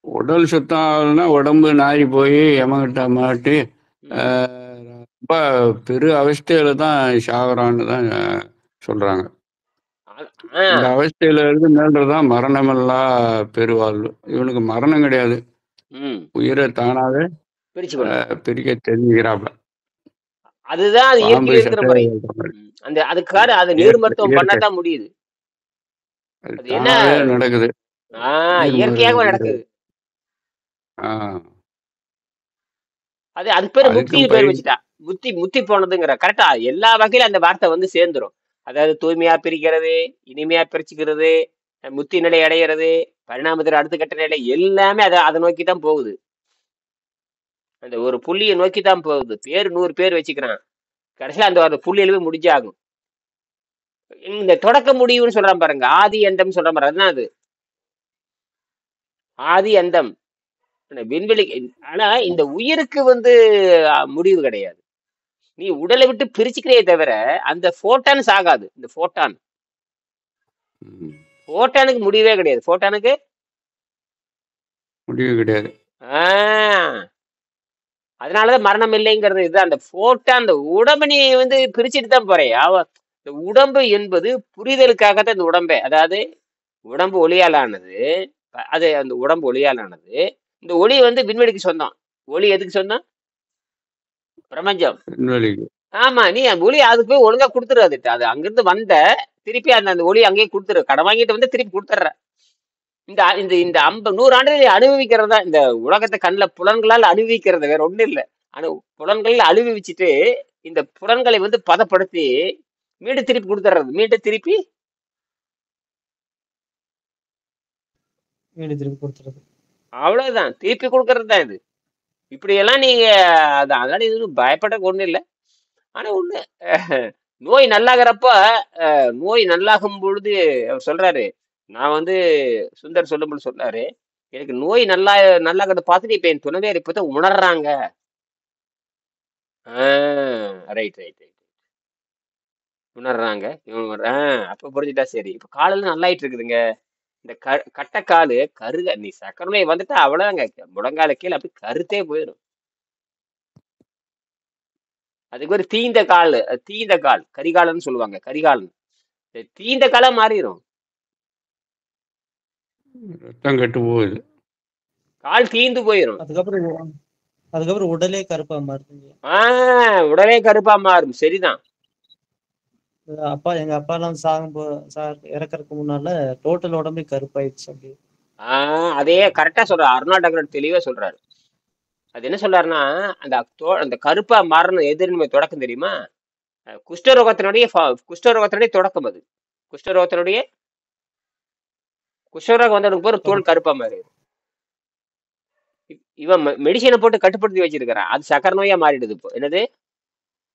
உடல் சுத்தம் ஆகலைன்னா உடம்பு நாரி போய் எமகிட்ட மாட்டி ரொம்ப பெரு அவஸ்தையில தான் சாகுறான்னு தான் சொல்றாங்க. இந்த அவஸ்தையில இருந்து மேல்றதுதான் மரணமில்லா பெருவாழ்வு. இவனுக்கு மரணம் கிடையாது, உயிரை தானாவே பிரிக்க தெரிஞ்சுக்கிறாப்ல. அதுதான் அது இயற்கையில் இருக்கிற முறை. அந்த அதுக்காக அது நீர் மருத்துவம் பண்ணாதான் முடியுது. அது என்ன நடக்குது, இயற்கையாக நடக்குது. அது அதுக்கு பேரு முத்தின்னு பேர் வச்சுட்டா. முத்தி போனதுங்கிற கரெக்டா எல்லா வகையிலும் அந்த வார்த்தை வந்து சேர்ந்துரும். அதாவது தூய்மையா பிரிக்கிறது, இனிமையா பிரிச்சுக்கிறது, முத்தி நிலை அடைகிறது, பரிணாமத்தில் அடுத்த கட்ட நிலை, எல்லாமே அதை நோக்கி தான் போகுது. அந்த ஒரு புள்ளியை நோக்கி தான் போகுது. பேர் 100 பேர் வச்சுக்கிறான், கடைசியில அந்த புள்ளியிலுமே முடிஞ்சாகும். இந்த தொடக்க முடிவுன்னு சொல்றான் பாருங்க, ஆதி அந்தம் சொல்ற மாதிரி, அதுதான் அது ஆதி அந்தம் விண்வெளி. ஆனா இந்த உயிருக்கு வந்து முடிவு கிடையாது. நீ உடலை விட்டு பிரிச்சுக்கிறே தவிர அந்த போட்டான் ஆகாது. இந்த போட்டானுக்கு முடிவே கிடையாது. போட்டானுக்கு முடிவு கிடையாது. அதனாலதான் மரணம் இல்லைங்கிறது. இது அந்த போட்டான் அந்த உடம்பு நீ வந்து பிரிச்சுட்டு தான் போறேன். இந்த உடம்பு என்பது புரிதலுக்காகத்தான் இந்த உடம்பே. அதாவது உடம்பு ஒளியாலானது, அது அந்த உடம்பு ஒளியாலானது. இந்த ஒளி வந்து விண்வெளிக்கு சொந்தம். ஒளி எதுக்கு சொந்தம்? பிரபஞ்சம். ஆமா, நீ ஒளி அதுக்கு போய் ஒழுங்கா கொடுத்துரு. அது அங்கிருந்து வந்த திருப்பி அந்த ஒளி அங்கேயே கொடுத்துரு. கடன் வாங்கிட்டு வந்து திருப்பி கொடுத்துட்ற. இந்த 100 ஆண்டுகளை அனுபவிக்கிறதா இந்த உலகத்தை கண்ணில் புலன்களால் அனுபவிக்கிறது, வேற ஒண்ணும் இல்லை. புலன்கள் அனுபவிச்சுட்டு இந்த புலன்களை வந்து பதப்படுத்தி மீண்டும் திருப்பி கொடுத்துட்றது. மீண்டும் திருப்பி கொடுத்துறது. அவ்வளவுதான், திருப்பி கொடுக்கறது தான் இது. இப்படியெல்லாம் நீங்க அதனால இது பயப்பட ஒண்ணு இல்லை. ஆனா ஒண்ணு, நோய் நல்லாகிறப்ப, நோய் நல்லாகும் பொழுது அவர் சொல்றாரு, நான் வந்து சுந்தர் சொல்லும்போது சொல்றாரு, எனக்கு நோய் நல்லாகிறத பார்த்துட்டு இப்ப என் துணைவியார் இப்பதான் உணர்றாங்க. ரைட் உணர்றாங்க. அப்ப புரிஞ்சுட்டா சரி. இப்ப காலையில நல்லாயிட்டு இருக்குதுங்க. இந்த கட்டக்காலு கருக, நீ சக்கரை நோய் வந்துட்டா அவ்வளவுதாங்க, முழங்கால கீழே அப்படி கருத்தே போயிடும். அதுக்கு ஒரு தீந்த கால் கரிகாலன்னு சொல்லுவாங்க. கரிகாலன் தீந்த காலா மாறிடும், ரத்தம் கெட்டு போகுது, கால் தீந்து போயிடும். அதுக்கப்புறம் உடலே கருப்பா மாறுது. உடலே கருப்பா மாறும். சரிதான். எங்க அப்பா எல்லாம் இறக்கறதுக்கு முன்னால டோட்டல் உடம்பே கருப்பாயிடுச்சு. அப்படி அதே கரெக்டா சொல்ற அருணா டாக்டர் தெளிவா சொல்றாரு. அது என்ன சொல்றாருன்னா, அந்த கருப்பா மாறணும் எதிர்மை தொடக்கம் தெரியுமா? குஷ்டரோகத்தினுடைய தொடக்கம். அது குஷ்டரோகம் வந்தவனுக்கு போற தோல் கருப்பா மாறி, இவன் மெடிசனை போட்டு கட்டுப்படுத்தி வச்சிருக்கிறான். அது சக்கரை நோயா மாறிடுது. இப்போ என்னது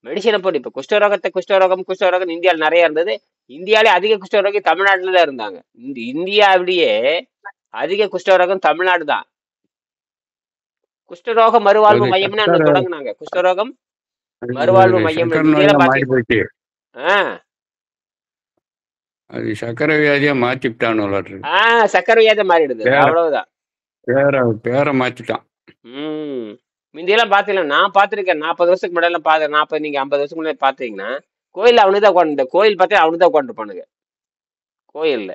மெடிசனை போட்டு, இப்ப குஷ்டரோகம் இந்தியாவில் நிறைய இருந்தது. இந்தியாவிலே அதிக குஷ்டரோகி தமிழ்நாட்டுல தான் இருந்தாங்க. இந்தியாவிலேயே அதிக குஷ்டரோகம் தமிழ்நாடு தான். குஷ்டரோக மறுவாழ்வு மையம்னு அங்க தொடங்கினாங்க. குஷ்டரோகம் மறுவாழ்வு மையம் சக்கரை வியாதியா மாத்திட்டான். சக்கரை வியாதியா மாறிடுது, அவ்வளவுதான். பேரை மாத்திட்டான். முந்தியெல்லாம் பாத்தீங்கன்னா, நான் பாத்திருக்கேன் 40 வருஷத்துக்கு முன்னாடி பாத்து, 40 நீங்க 50 வருஷத்துக்கு முன்னாடி பாத்தீங்கன்னா, கோயில் அவனுதான் உட்காந்து, கோயில் பார்த்தா அவனுதான் உட்காந்துருப்பானுங்க. கோயில்ல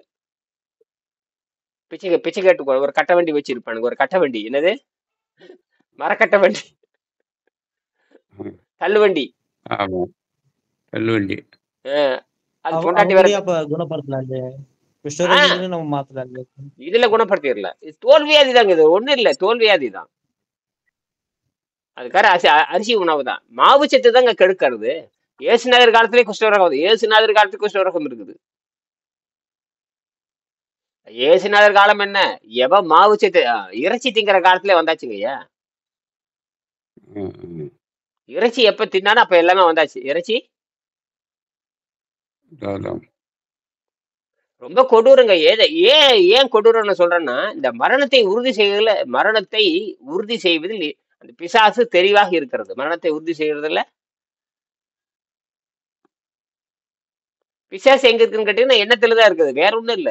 பிச்சை கேட்டு ஒரு கட்ட வண்டி வச்சிருப்பானுங்க. ஒரு கட்ட வண்டி, என்னது மரக்கட்ட வண்டி, தள்ளுவண்டி. அது பொண்டாட்டி வேற குணப்படுத்தலாம், இதுல குணப்படுத்திடல. தோல்வியாதி தாங்க, இது ஒண்ணு இல்ல, தோல்வியாதி தான். அதுக்கார அரிசி உணவு தான். மாவு சத்து தாங்க கெடுக்கிறது. ஏசுநாதர் காலத்திலே குஷ்டரோகம், ஏசுநாதர் காலத்துக்கு குஷ்டரோகம் இருக்குது. ஏசுநாதர் காலம் என்ன, எவ மாவு சத்து இறைச்சி திங்கிற காலத்துல வந்தாச்சுங்கய்யா. இறைச்சி எப்ப தின்னாலும் அப்ப எல்லாமே வந்தாச்சு. இறைச்சி ரொம்ப கொடூரங்க. ஏன் கொடூரம்னு சொல்றேன்னா, இந்த மரணத்தை உறுதி செய்வதில் அந்த பிசாசு தெளிவாக இருக்கிறது. மரணத்தை உறுதி செய்யறதுல பிசாசு எங்க இருக்குன்னு கேட்டீங்கன்னா எண்ணத்துல தான் இருக்குது, வேற ஒண்ணும் இல்ல.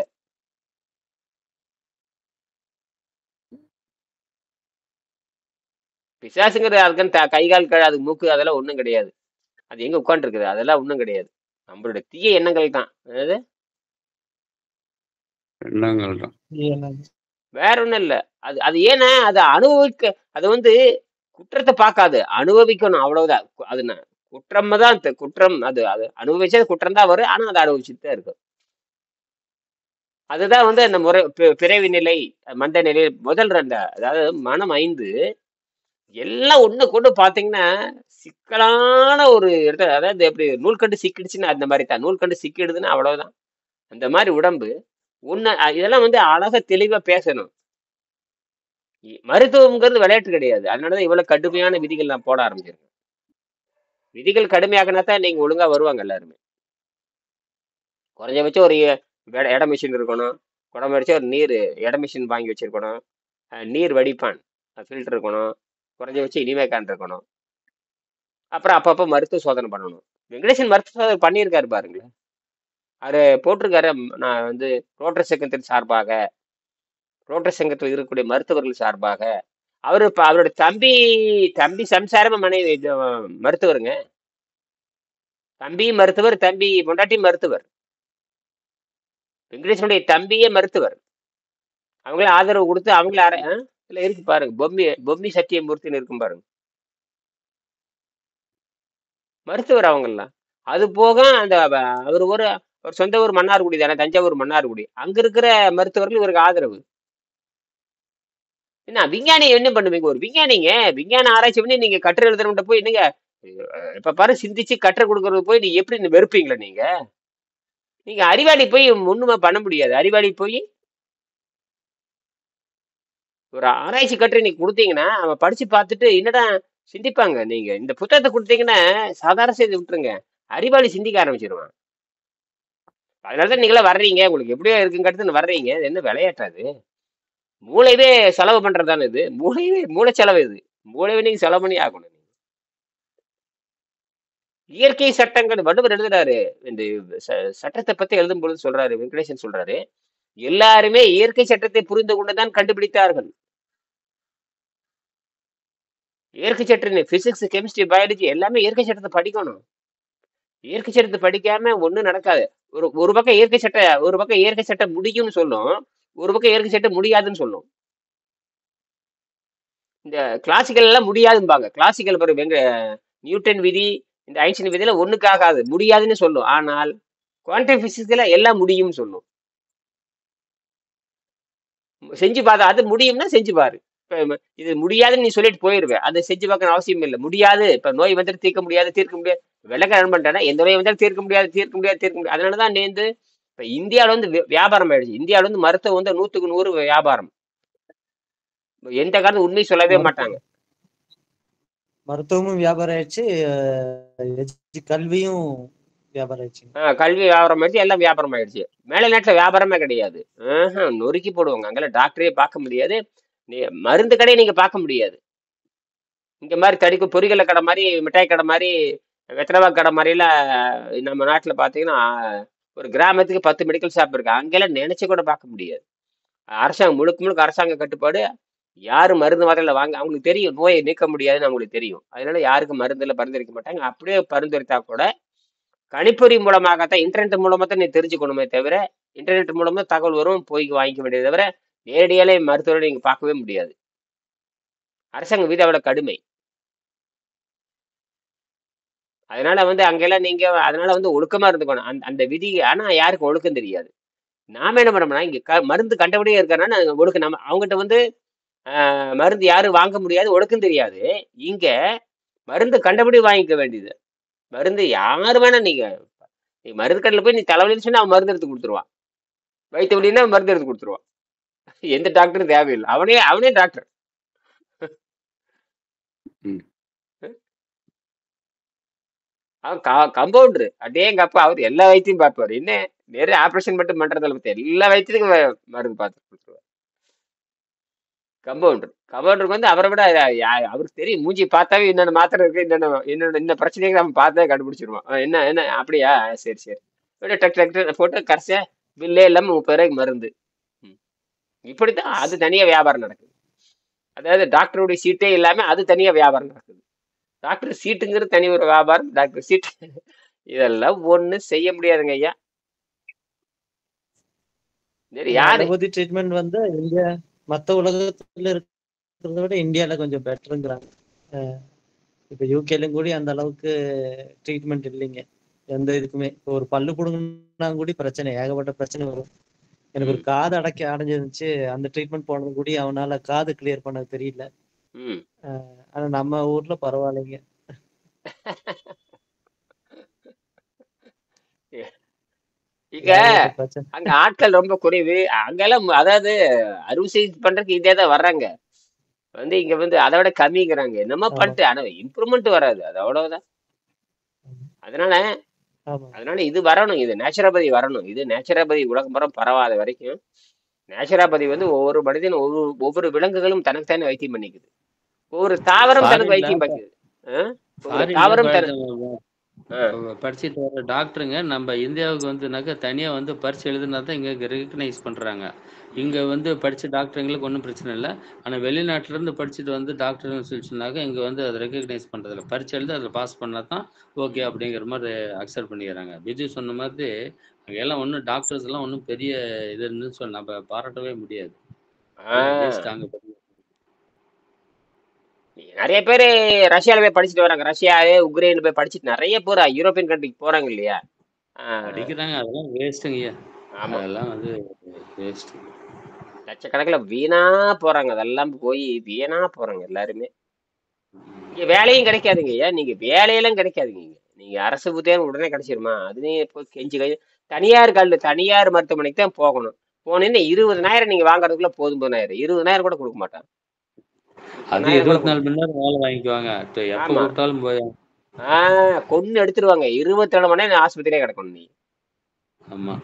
பிசாசுங்கிறது அதுக்குன்னு கை கால் அது மூக்கு அதெல்லாம் ஒண்ணும் கிடையாது. அது எங்க உட்கார்ந்து இருக்குது அதெல்லாம் ஒண்ணும் கிடையாது. நம்மளுடைய தீய எண்ணங்கள் தான். அதாவது எண்ணங்கள் தான். வேற ஒண்ணும் இல்ல. அது அது ஏன்னா அதை அனுபவிக்க, அது வந்து குற்றத்தை பார்க்காது, அனுபவிக்கணும் அவ்வளவுதான். அது குற்றம் தான் குற்றம், அது அது அனுபவிச்சது குற்றம் தான் வரும், ஆனா அதை அனுபவிச்சுட்டு தான் இருக்கும். அதுதான் வந்து அந்த முறை பிறவி நிலை, மந்த நிலை, முதல் ரெண்டு, அதாவது மனம் 5 எல்லாம் ஒண்ணு கொண்டு பாத்தீங்கன்னா சிக்கலான ஒரு இடத்துல, அதாவது எப்படி நூல்கண்டு சிக்கிடுச்சுன்னா அந்த மாதிரி தான், நூல்கண்டு சிக்கிடுதுன்னா அவ்வளவுதான். அந்த மாதிரி உடம்பு ஒண்ணு. இதெல்லாம் வந்து அழகா தெளிவா பேசணும். மருத்துவம்ங்கிறது விளையாட்டு கிடையாது. அதனாலதான் இவ்வளவு கடுமையான விதிகள் நான் போட ஆரம்பிச்சிருக்கேன். விதிகள் கடுமையாக்கினா தான் நீங்க ஒழுங்கா வருவாங்க எல்லாருமே. குறைஞ்சபட்சம் ஒரு இட மிஷின் இருக்கணும், குறைஞ்சபட்சம் ஒரு நீர் இட மிஷின் வாங்கி வச்சிருக்கணும், நீர் வடிப்பான் ஃபில்டர் இருக்கணும், குறைஞ்சபட்சம் இனிமேக்கான் இருக்கணும். அப்புறம் அப்பப்போ மருத்துவ சோதனை பண்ணணும். வெங்கடேசன் மருத்துவ சோதனை பண்ணியிருக்காரு பாருங்களேன். அவரு போட்டிருக்காரு, நான் வந்து ரோட்டரி சங்கத்தின் சார்பாக, ரோட்டரி சங்கத்தில் இருக்கக்கூடிய மருத்துவர்கள் சார்பாக, அவருடைய தம்பி தம்பி சம்சாரமா மனைவி மருத்துவருங்க. தம்பி மருத்துவர், தம்பி பொண்டாட்டி மருத்துவர், வெங்கடேசனுடைய தம்பியே மருத்துவர். அவங்கள ஆதரவு கொடுத்து அவங்கள இல்ல இருக்கு பாருங்க, பொம்மி சத்தியமூர்த்தின்னு இருக்கும் பாருங்க, மருத்துவர் அவங்கெல்லாம். அது போக அந்த அவர் ஒரு சொந்த ஊர் மன்னார்குடி தானே, தஞ்சாவூர் மன்னார்குடி, அங்க இருக்கிற மருத்துவர்கள் இவருக்கு ஆதரவு. என்ன விஞ்ஞானி என்ன பண்ணுவீங்க, ஒரு விஞ்ஞானிங்க விஞ்ஞான ஆராய்ச்சி பண்ணி நீங்க கட்டுரை எழுதுறவங்கிட்ட போய் நீங்க இப்ப பாரு சிந்திச்சு கட்டுரை கொடுக்கறது போய் நீங்க எப்படி வெறுப்பீங்களா? நீங்க அறிவாளி போய் ஒண்ணுமே பண்ண முடியாது. அறிவாளி போய் ஒரு ஆராய்ச்சி கட்டுரை நீங்க கொடுத்தீங்கன்னா அவன் படிச்சு பார்த்துட்டு என்னடா சிந்திப்பாங்க. நீங்க இந்த புத்தகத்தை கொடுத்தீங்கன்னா சாதாரண செய்தி விட்டுருங்க, அறிவாளி சிந்திக்க ஆரம்பிச்சிருவான். அதனாலதான் நீங்களா வர்றீங்க, உங்களுக்கு எப்படியோ இருக்குங்கிறது வர்றீங்க. இது என்ன விளையாட்டாது? மூளையவே செலவு பண்றதுதானே இது, மூளை செலவு இது. மூளையவே நீங்க செலவு பண்ணி ஆகணும். இயற்கை சட்டங்கள் வள்ளுவர் எழுதுறாரு, இந்த சட்டத்தை பத்தி எழுதும் பொழுது சொல்றாரு, வெங்கடேசன் சொல்றாரு, எல்லாருமே இயற்கை சட்டத்தை புரிந்து கொண்டுதான் கண்டுபிடித்தார்கள். இயற்கை சட்டம் பிசிக்ஸ், கெமிஸ்ட்ரி, பயாலஜி எல்லாமே இயற்கை சட்டத்தை படிக்கணும். இயற்கை சட்டத்தை படிக்காம ஒண்ணும் நடக்காது. ஒரு பக்கம் இயற்கை சட்டம் முடியும்னு சொல்லும், ஒரு பக்கம் இயற்கை சட்டம் முடியாதுன்னு சொல்லும். இந்த கிளாசிக்கல் எல்லாம் முடியாதும்பாங்க. கிளாசிக்கல் பிறகு நியூட்டன் விதி, இந்த ஐன்ஸ்டீன் விதியில ஒண்ணுக்கு ஆகாது, முடியாதுன்னு சொல்லும். ஆனால் குவாண்டம் பிசிக்ஸ்ல எல்லாம் முடியும்னு சொல்லும். செஞ்சு பார்த்தா அது முடியும்னா செஞ்சு பாரு. இப்ப இது முடியாதுன்னு நீ சொல்லிட்டு போயிருவேன், அதை செஞ்சு பார்க்கணும் அவசியம் இல்லை. முடியாது, இப்ப நோய் வந்துட்டு தீர்க்க முடியாது. வெள்ளக்காரன் பண்ணிட்டேன்னா எந்த நோய் வந்தாலும் தீர்க்க முடியாது. அதனாலதான் நேர்ந்து இப்ப இந்தியாவில வந்து வியாபாரம் ஆயிடுச்சு. இந்தியாவில வந்து மருத்துவம் வந்து 100க்கு 100 வியாபாரம். எந்த காரணம் உண்மை சொல்லவே மாட்டாங்க. மருத்துவமும் வியாபாரம் ஆயிடுச்சு, கல்வியும் வியாபாரம் ஆயிடுச்சு. கல்வி வியாபாரம் ஆயிடுச்சு, எல்லாம் வியாபாரம் ஆயிடுச்சு. மேல நாட்டுல வியாபாரமே கிடையாது. நொறுக்கி போடுவாங்க. அங்கெல்லாம் டாக்டரே பார்க்க முடியாது, மருந்து கடையை நீங்க பார்க்க முடியாது. இங்க மாதிரி தடிக்கு பொறிகலை கடை மாதிரி, மிட்டாய் கடை மாதிரி, வெத்தலவா கடை மாதிரிலாம் நம்ம நாட்டுல பாத்தீங்கன்னா ஒரு கிராமத்துக்கு 10 மெடிக்கல் ஷாப் இருக்கு. அங்கெல்லாம் நினைச்சு கூட பார்க்க முடியாது. அரசாங்கம் முழுக்க அரசாங்க கட்டுப்பாடு. யாரு மருந்து மாத்திரையில வாங்க, அவங்களுக்கு தெரியும் நோயை நீக்க முடியாதுன்னு அவங்களுக்கு தெரியும். அதனால யாருக்கும் மருந்துல பரிந்துரைக்க மாட்டாங்க. அப்படியே பரிந்துரைத்தா கூட கணிப்பொறி மூலமாகத்தான், இன்டர்நெட் மூலமா தான் நீ தெரிஞ்சுக்கணுமே தவிர, இன்டர்நெட் மூலமா தகவல் வரும், போய் வாங்கிக்க வேண்டியது தவிர நேரடியாலே மருத்துவரை நீங்க பார்க்கவே முடியாது. அரசாங்க விதி அவ்வளவு கடுமை. அதனால வந்து அங்கெல்லாம் நீங்க அதனால வந்து ஒழுக்கமா இருந்துக்கணும். அந்த விதி. ஆனா யாருக்கும் ஒழுக்கம் தெரியாது. நாம என்ன பண்ணோம்னா, இங்க மருந்து கண்டபடியே இருக்கிறனா ஒழுக்கம். நம்ம அவங்ககிட்ட வந்து மருந்து யாரும் வாங்க முடியாது, ஒழுக்கம் தெரியாது. இங்க மருந்து கண்டபடி வாங்கிக்க வேண்டியது. மருந்து யாரு வேணா, நீ மருந்து கடையில் போய் நீ தலைவலின்னு சொன்னா அவன் மருந்து எடுத்து கொடுத்துருவான், வயிற்று வலின்னா மருந்து எடுத்து கொடுத்துருவான். எந்த டாக்டரும் தேவையில்லை, அவனே டாக்டர். அவன் கம்பவுண்டரு. அதே எங்க அப்பா அவர் எல்லா வயிற்றையும் பார்ப்பாரு. என்ன நிறைய ஆப்ரேஷன் மட்டும் பண்றதில்ல, பத்தி எல்லா வயிற்றுக்கும் மருந்து பார்த்து கொடுத்துருவார். கம்பவுண்டருக்கு வந்து அவரை விட அவருக்கு தெரியும், மூஞ்சி பார்த்தாவே என்னென்ன மாத்திரை இருக்கு, என்ன பிரச்சனைக்கு நம்ம பார்த்தே கண்டுபிடிச்சிருவோம். என்ன அப்படியா, சரி டக் டக் டக் போட்டு கடைசியா பில்லே இல்லாம 30 ரூபாய்க்கு மருந்து. ம். இப்படித்தான் அது தனியா வியாபாரம் நடக்குது. அதாவது டாக்டருடைய சீட்டே இல்லாம அது தனியா வியாபாரம் நடக்குது. டாக்டர் சீட்டுங்கிறது தனி ஒரு வியாபாரம். டாக்டர் சீட் இதெல்லாம் ஒண்ணு செய்ய முடியாதுங்க ஐயா. சரி, இந்த யாரு அலோபதி ட்ரீட்மெண்ட் வந்து இந்தியா மத்த உலகத்துல இருக்கிறத விட இந்தியால கொஞ்சம் பெட்டருங்கிறாங்க. இப்ப யூகேலும் கூட அந்த அளவுக்கு ட்ரீட்மெண்ட் இல்லைங்க. எந்த இதுக்குமே இப்போ ஒரு பல்லு புடுங்கினா கூட பிரச்சனை, ஏகப்பட்ட பிரச்சனை வரும். எனக்கு ஒரு ம் காது அடைஞ்சிருந்துச்சு. அந்த ட்ரீட்மெண்ட் போனது கூட அவனால காது கிளியர் பண்ண தெரியல. ம் ஆனா நம்ம ஊர்ல பரவாயில்லைங்க. இங்க ஏகப்பட்ட பிரச்சனை. அங்க ஆட்கள் ரொம்ப குறைவு. அங்கெல்லாம் அதாவது அறுவை சிகிச்சை பண்றதுக்கு இதே தான் வர்றாங்க. வந்து இங்க வந்து அதை விட கம்மிங்கிறாங்க. என்னமோ ஆமா பண்ணிட்டு ஆனா இம்ப்ரூவ்மெண்ட் வராது. அது அவ்வளவுதான். அதனால ஆமா அதனால இது வரணும். இது நேச்சுரோபதி வரணும். இது நேச்சுரோபதி உலகம் புறம் பரவாத வரைக்கும் நேச்சுரோபதி வந்து ஒவ்வொரு மனிதன் ஒவ்வொரு விலங்குகளும் தனக்குத்தானே வைத்தியம் பண்ணிக்குது. ஒவ்வொரு தாவரம் தனக்கு ஃபாரின்ல வைத்தியம் பார்க்குது. ஆ? ஒவ்வொரு ஃபாரின்ல தாவரம் தன ஆ, படிச்சுட்டு வர டாக்டருங்க நம்ம இந்தியாவுக்கு வந்துனாக்கா தனியாக வந்து பரிசு எழுதுனா தான் இங்கே ரெகக்னைஸ் பண்ணுறாங்க. இங்கே வந்து படித்த டாக்டருங்களுக்கு ஒன்றும் பிரச்சனை இல்லை. ஆனால் வெளிநாட்டிலேருந்து படிச்சுட்டு வந்து டாக்டர்னு சொல்லிச்சுனாக்கா இங்கே வந்து அதை ரெகக்னைஸ் பண்ணுறதில்ல. பரிசு எழுதி அதில் பாஸ் பண்ணால் தான் ஓகே அப்படிங்கிற மாதிரி அக்செப்ட் பண்ணிக்கிறாங்க. பிஜு சொன்ன மாதிரி அங்கே எல்லாம் ஒன்றும் டாக்டர்ஸ் எல்லாம் ஒன்றும் பெரிய இதுன்னு சொல்லி நம்ம பாராட்டவே முடியாது. ஆ. வேஸ்ட் அங்கே நிறைய பேர் ரஷ்யால போய் படிச்சுட்டு வராங்க. ரஷ்யாவே உக்ரைன் போய் படிச்சுட்டு நிறைய பேர் யூரோப்பியன் கண்ட்ரிக்கு போறாங்க இல்லையா? ஆ, படிக்கிறாங்க. அதெல்லாம் வேஸ்ட்டுங்கய்யா. ஆமா. அதெல்லாம் வந்து வேஸ்ட். லட்சக்கணக்கில் வீணா போறாங்க. அதெல்லாம் போய் வீணா போறாங்க எல்லாருமே. இங்க வேலையும் கிடைக்காதுங்க ஐயா. நீங்க வேலையெல்லாம் கிடைக்காதுங்க இங்க. நீங்க அரசு உத்தியோகம் உடனே கிடைச்சிருமா? அதுலயும் இப்போ தனியார் மருத்துவமனைக்கு தான் போகணும். போனீங்கன்னா 20,000 நீங்க வாங்குறதுக்குள்ள போதும். 20,000 கூட கொடுக்க மாட்டான். அது 30,000 கூட 24 மணி நேரம் வேலை வாங்கிக்குவாங்க. எப்ப ஆமா. கூப்பிட்டாலும் போய் கொன்னு எடுத்துருவாங்க. 27 மணி நேரம் ஆஸ்பத்திரியே கிடக்கணும் நீ. ஆமா.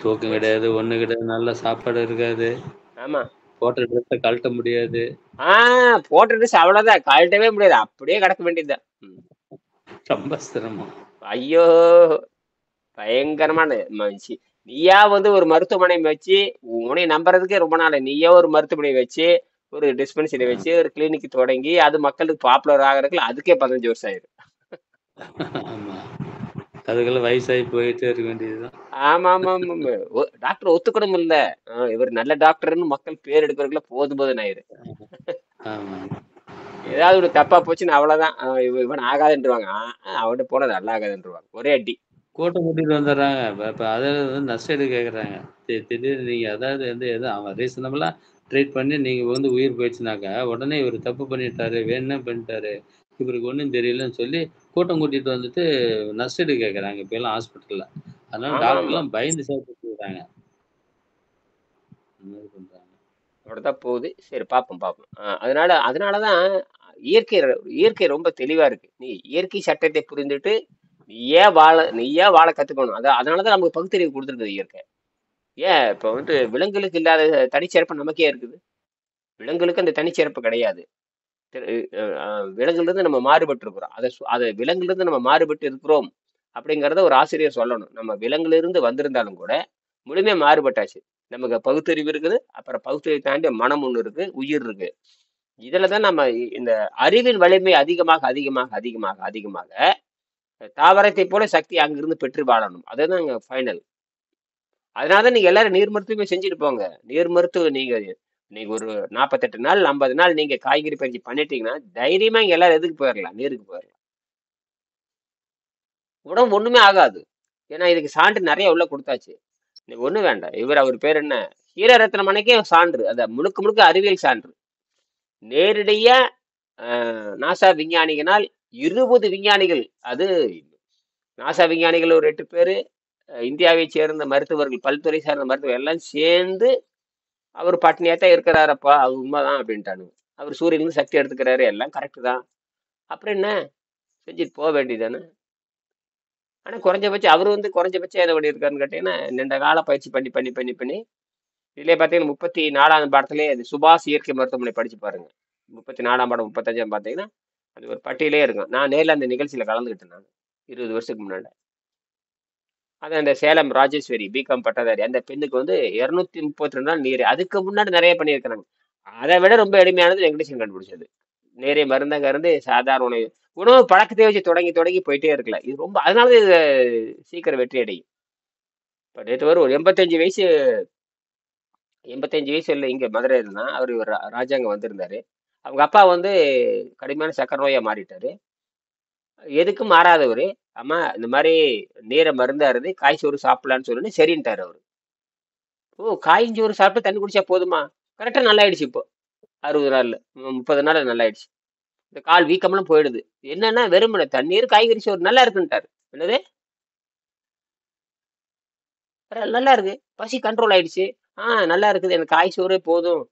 தூக்கம் கிடையாது, ஒண்ணு கிடையாது, நல்ல சாப்பாடு இருக்காது, ஆமா. போட்ட ட்ரெஸ்ஸை கழட்ட முடியாது. போட்ட ட்ரெஸ் அவ்வளவுதான், கழட்டவே முடியாது, அப்படியே கிடக்க வேண்டியதுதான். ரொம்ப சிரமம். ஐயோ, பயங்கரமான மனுஷி. நீயா வந்து ஒரு மருத்துவமனை வச்சு உன்னை நம்புறதுக்கே ரொம்ப நாள். நீயா ஒரு மருத்துவமனை வச்சு ஒரு டிஸ்பென்சரி வச்சு ஒரு கிளினிக் தொடங்கி அது மக்களுக்கு பாப்புலர் ஆகிறதுக்குள்ள அதுக்கே 15 வருஷம் ஆயிரும். ஆமா. அதுக்குள்ள வயசாகி போயிட்டே இருக்க வேண்டியதுதான். ஆமா ஆமா ஆமா. டாக்டர் ஒத்துக்கணும் இல்ல, இவர் நல்ல டாக்டர்னு மக்கள் பேர் எடுக்கிறதுக்குள்ள போதும் ஆயிரும். ஆமா. ஏதாவது ஒரு தப்பா போச்சுன்னு அவ்வளவுதான், இவன் ஆகாதுன்றவாங்க. அவன்கிட்ட போன நல்லா ஆகாதுன்றவாங்க, ஒரே அடி. கோட்டை கூட்டிட்டு வந்துடுறாங்க. இப்போ அதில் வந்து நஷ்டம் கேட்குறாங்க. திடீர்னு நீங்கள் அதாவது வந்து எதுவும் அவன் ரீசனபிளாக ட்ரீட் பண்ணி நீங்கள் வந்து உயிர் போயிடுச்சுனாக்கா உடனே இவர் தப்பு பண்ணிட்டாரு, வேணும்னே பண்ணிட்டாரு, இவருக்கு ஒன்றும் தெரியலன்னு சொல்லி கூட்டம் கூட்டிட்டு வந்துட்டு நஷ்டீடு கேட்குறாங்க இப்போ எல்லாம் ஹாஸ்பிட்டலில். அதனால ஆமா ஆமா, டாக்டர்லாம் பயந்து சேர்த்துக்கிறாங்க. அந்த மாதிரி பண்ணுறாங்க. அப்படிதான் போகுது. சரி, பார்ப்போம். அதனாலதான் இயற்கை இயற்கை ரொம்ப தெளிவா இருக்கு. நீ இயற்கை சட்டத்தை புரிந்துட்டு நீயே வாழ கத்துக்கணும். அதனாலதான் நமக்கு பகுத்தறிவு கொடுத்துருக்குது இயற்கை. ஏன் இப்ப வந்து விலங்குகளுக்கு இல்லாத தனிச்சிறப்பு நமக்கே இருக்குது. விலங்குகளுக்கு அந்த தனிச்சிறப்பு கிடையாது. விலங்குல இருந்து நம்ம மாறுபட்டு இருக்கிறோம். அதை விலங்குல இருந்து நம்ம மாறுபட்டு இருக்கிறோம் அப்படிங்கறத ஒரு ஆசிரியர் சொல்லணும். நம்ம விலங்குல இருந்து வந்திருந்தாலும் கூட முழுமையா மாறுபட்டாச்சு. நமக்கு பகுத்தறிவு இருக்குது, அப்புறம் பகுத்தறிவு தாண்டி மனம் ஒண்ணு இருக்கு, உயிர் இருக்கு. இதுலதான் நம்ம இந்த அறிவின் வலிமை அதிகமாக அதிகமாக அதிகமாக அதிகமாக தாவரத்தை போல சக்தி அங்கிருந்து பெற்று வாழணும். அதுதான் இங்க ஃபைனல். அதனாலதான் நீங்க எல்லாரும் நீர் மருத்துவமே செஞ்சுட்டு போங்க. நீர் மருத்துவம் நீங்க ஒரு 48 நாள் 50 நாள் நீங்க காய்கறி பயிற்சி பண்ணிட்டீங்கன்னா தைரியமா இங்க எல்லாரும் எதுக்கு போயிடலாம், நீருக்கு போயிடலாம். உடம்பு ஒண்ணுமே ஆகாது. ஏன்னா இதுக்கு சான்று நிறைய உள்ள கொடுத்தாச்சு. இன்னைக்கு ஒண்ணு வேண்டாம். அவர் பேர் என்ன, ஹீரரத்னம் அன்னைக்கே சான்று, அத முழுக்க முழுக்க அறிவியல் சான்று. நேரடியா நாசா விஞ்ஞானிகளால் 20 விஞ்ஞானிகள், அது நாசா விஞ்ஞானிகள் ஒரு 8 பேரு, இந்தியாவை சேர்ந்த மருத்துவர்கள், பல்துறை சார்ந்த மருத்துவர்கள் எல்லாம் சேர்ந்து அவர் பட்னியாத்தான் இருக்கிறாரப்பா, அது உண்மைதான் அப்படின்ட்டானுங்க. அவர் சூரியனிலிருந்து சக்தி எடுத்துக்கிறாரு, எல்லாம் கரெக்டு தான். அப்புறம் என்ன, செஞ்சுட்டு போக வேண்டியதானே. ஆனா குறைஞ்சபட்சம் அவர் வந்து குறைஞ்சபட்சம் என்ன பண்ணியிருக்காருன்னு கேட்டீங்கன்னா, நீண்ட கால பயிற்சி பண்ணி பண்ணி பண்ணி பண்ணி இதுலயே பார்த்தீங்கன்னா 34ஆம் பாடத்திலே சுபாஷ் இயற்கை மருத்துவமனை படிச்சு பாருங்க. 34ஆம் பாடம் 35ஆம் பார்த்தீங்கன்னா அது ஒரு பட்டியலே இருக்கும். நான் நேரில் அந்த நிகழ்ச்சியில கலந்துக்கிட்டேன் நான் 20 வருஷத்துக்கு முன்னாடி. அது அந்த சேலம் ராஜேஸ்வரி பிகாம் பட்டதாரி அந்த பெண்ணுக்கு வந்து 232 நாள் நீர். அதுக்கு முன்னாடி நிறைய பண்ணியிருக்கிறாங்க. அதை விட ரொம்ப எளிமையானது வெங்கடேசன் கண்டுபிடிச்சது. நேரே மருந்தங்க இருந்து சாதாரண உணவு உணவு பழக்கத்தை வச்சு தொடங்கி தொடங்கி போயிட்டே இருக்கல. இது ரொம்ப அதனால இது சீக்கிரம் வெற்றி அடையும். இப்போ நேற்று ஒரு 85 வயசு இல்லை இங்க மதுரை இருந்தான். அவர் ராஜாங்க வந்திருந்தாரு. அவங்க அப்பா வந்து கடுமையான சக்கரை நோயா மாறிட்டாரு. எதுக்கும் மாறாதவர். அம்மா இந்த மாதிரி நீரை மருந்தா இருந்து காய் சோறு சாப்பிடலான்னு சொல்லி சரின்ட்டாரு அவரு. ஓ காய்ஞ்சோறு சாப்பிட்டு தண்ணி குடிச்சா போதுமா? கரெக்டா நல்லாயிடுச்சு. இப்போ 60 நாள்ல 30 நாள் நல்லாயிடுச்சு. இந்த கால் வீக்கம்லாம் போயிடுது. என்னன்னா வெறுமனே தண்ணீர் காய்கறி சோறு நல்லா இருக்குன்ட்டாரு. என்னது நல்லா இருக்கு, பசி கண்ட்ரோல் ஆயிடுச்சு. நல்லா இருக்குது, எனக்கு காய் சோறே போதும்.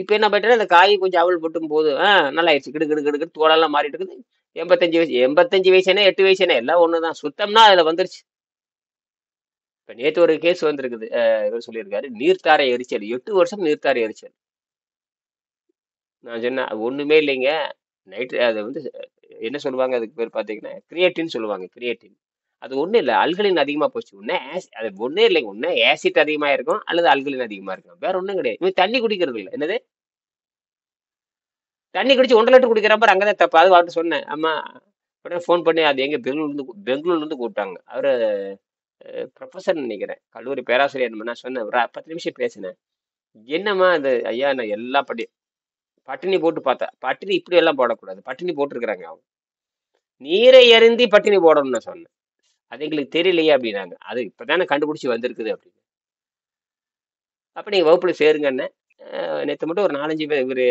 இப்போ என்ன பண்ணிட்டேன்னா இந்த காய் கொஞ்சம் அவள் போட்டும் போதும். நல்லா ஆயிடுச்சு. கிடு கிடு கிடு தோலெல்லாம் மாறிட்டு இருக்குது. 85 வயசு 8 வயசு என்ன எல்லாம் ஒண்ணுதான். சுத்தம்னா அதுல வந்துருச்சு. இப்ப நேத்து ஒரு கேஸ் வந்திருக்குது. இவர் சொல்லியிருக்காரு நீர்த்தாரை எரிச்சல், 8 வருஷம் நீர்த்தாரை எரிச்சல். நான் சொன்னேன் அது ஒண்ணுமே இல்லைங்க. நைட்ரு அதை வந்து என்ன சொல்லுவாங்க அதுக்கு பேர் பார்த்தீங்கன்னா கிரியேட்டின்னு சொல்லுவாங்க. கிரியேட்டின் அது ஒண்ணும் இல்லை, அல்கலின் அதிகமா போச்சு. ஒன்னே அது ஒண்ணே இல்லைங்க. ஒன்னே ஆசிட் அதிகமா இருக்கும் அல்லது அல்கலின் அதிகமா இருக்கும். வேற ஒண்ணும் கிடையாது. இவன் தண்ணி குடிக்கிறது இல்லை. என்னது தண்ணி குடிச்சு 1 லிட்டர் குடிக்கிற மாதிரி அங்கதான் தப்பு. அது அவர்கிட்ட சொன்னேன். அம்மா உடனே ஃபோன் பண்ணி அது எங்க பெங்களூர்ல இருந்து கூப்பிட்டாங்க. அவரு ப்ரொஃபஸர் நினைக்கிறேன், கல்லூரி பேராசிரியர். நான் சொன்னேன் ஒரு 10 நிமிஷம் பேசினேன். என்னம்மா அது ஐயா நான் எல்லா பட்டினி போட்டு பார்த்தேன். பட்டினி இப்படி எல்லாம் போடக்கூடாது, பட்டினி போட்டிருக்கிறாங்க அவங்க. நீரை அருந்தி பட்டினி போடணும்னு நான் சொன்னேன். அது எங்களுக்கு தெரியலையே அப்படின்னாங்க. அது இப்பதானே கண்டுபிடிச்சி வந்திருக்குது அப்படின்னு. அப்ப நீங்க வகுப்புல சேருங்கன்னு நேற்று மட்டும் ஒரு 4-5 பேர் இவரு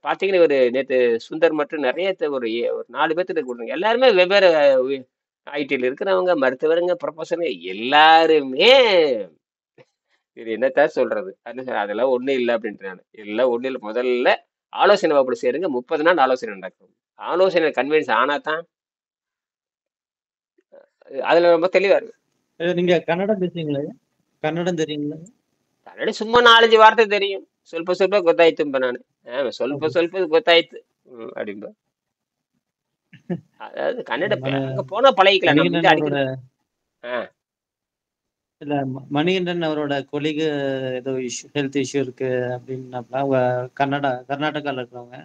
பாத்தீங்கன்னா இவரு நேற்று சுந்தர் மட்டும் நிறைய ஒரு 4 பேர்த்துட்டு கொடுத்தாங்க. எல்லாருமே வெவ்வேறு ஐடியில் இருக்கிறவங்க, மருத்துவருங்க, ப்ரொஃபஸருங்க எல்லாருமே. இது என்னத்தான் சொல்றது? அதெல்லாம் ஒண்ணும் இல்லை அப்படின்ட்டு நான். எல்லாம் ஒண்ணும் இல்லை. முதல்ல ஆலோசனை வகுப்புல சேருங்க. 30 நாள் ஆலோசனை நடக்கும். ஆலோசனை கன்வின்ஸ் ஆனாதான் அதுல ரொம்ப தெளிவா இருக்கு. நீங்க கன்னடம் பேசுறீங்களா? கன்னடம் தெரியுங்களா? ಕನ್ನಡ ಸುಮ್ಮ 4-5 ವಾರ್ತೆ தெரியும். ಸ್ವಲ್ಪ ಸ್ವಲ್ಪ ಗೊತ್ತಾಯ್ತು ನಾನು. ಸ್ವಲ್ಪ ಸ್ವಲ್ಪ ಗೊತ್ತಾಯ್ತು அப்படிம்ப. அதாவது கன்னட அங்க போனா பழகிக்கலாம். நம்ம வந்து அடிக்கடி இல்ல மணிகண்டன் அவரோட கொலிக ஏதோ இஷ்யூ, ஹெல்த் இஷ்யூ இருக்கு அப்படின்னாப்ல. அவங்க கர்நாடகால இருக்கிறவங்க.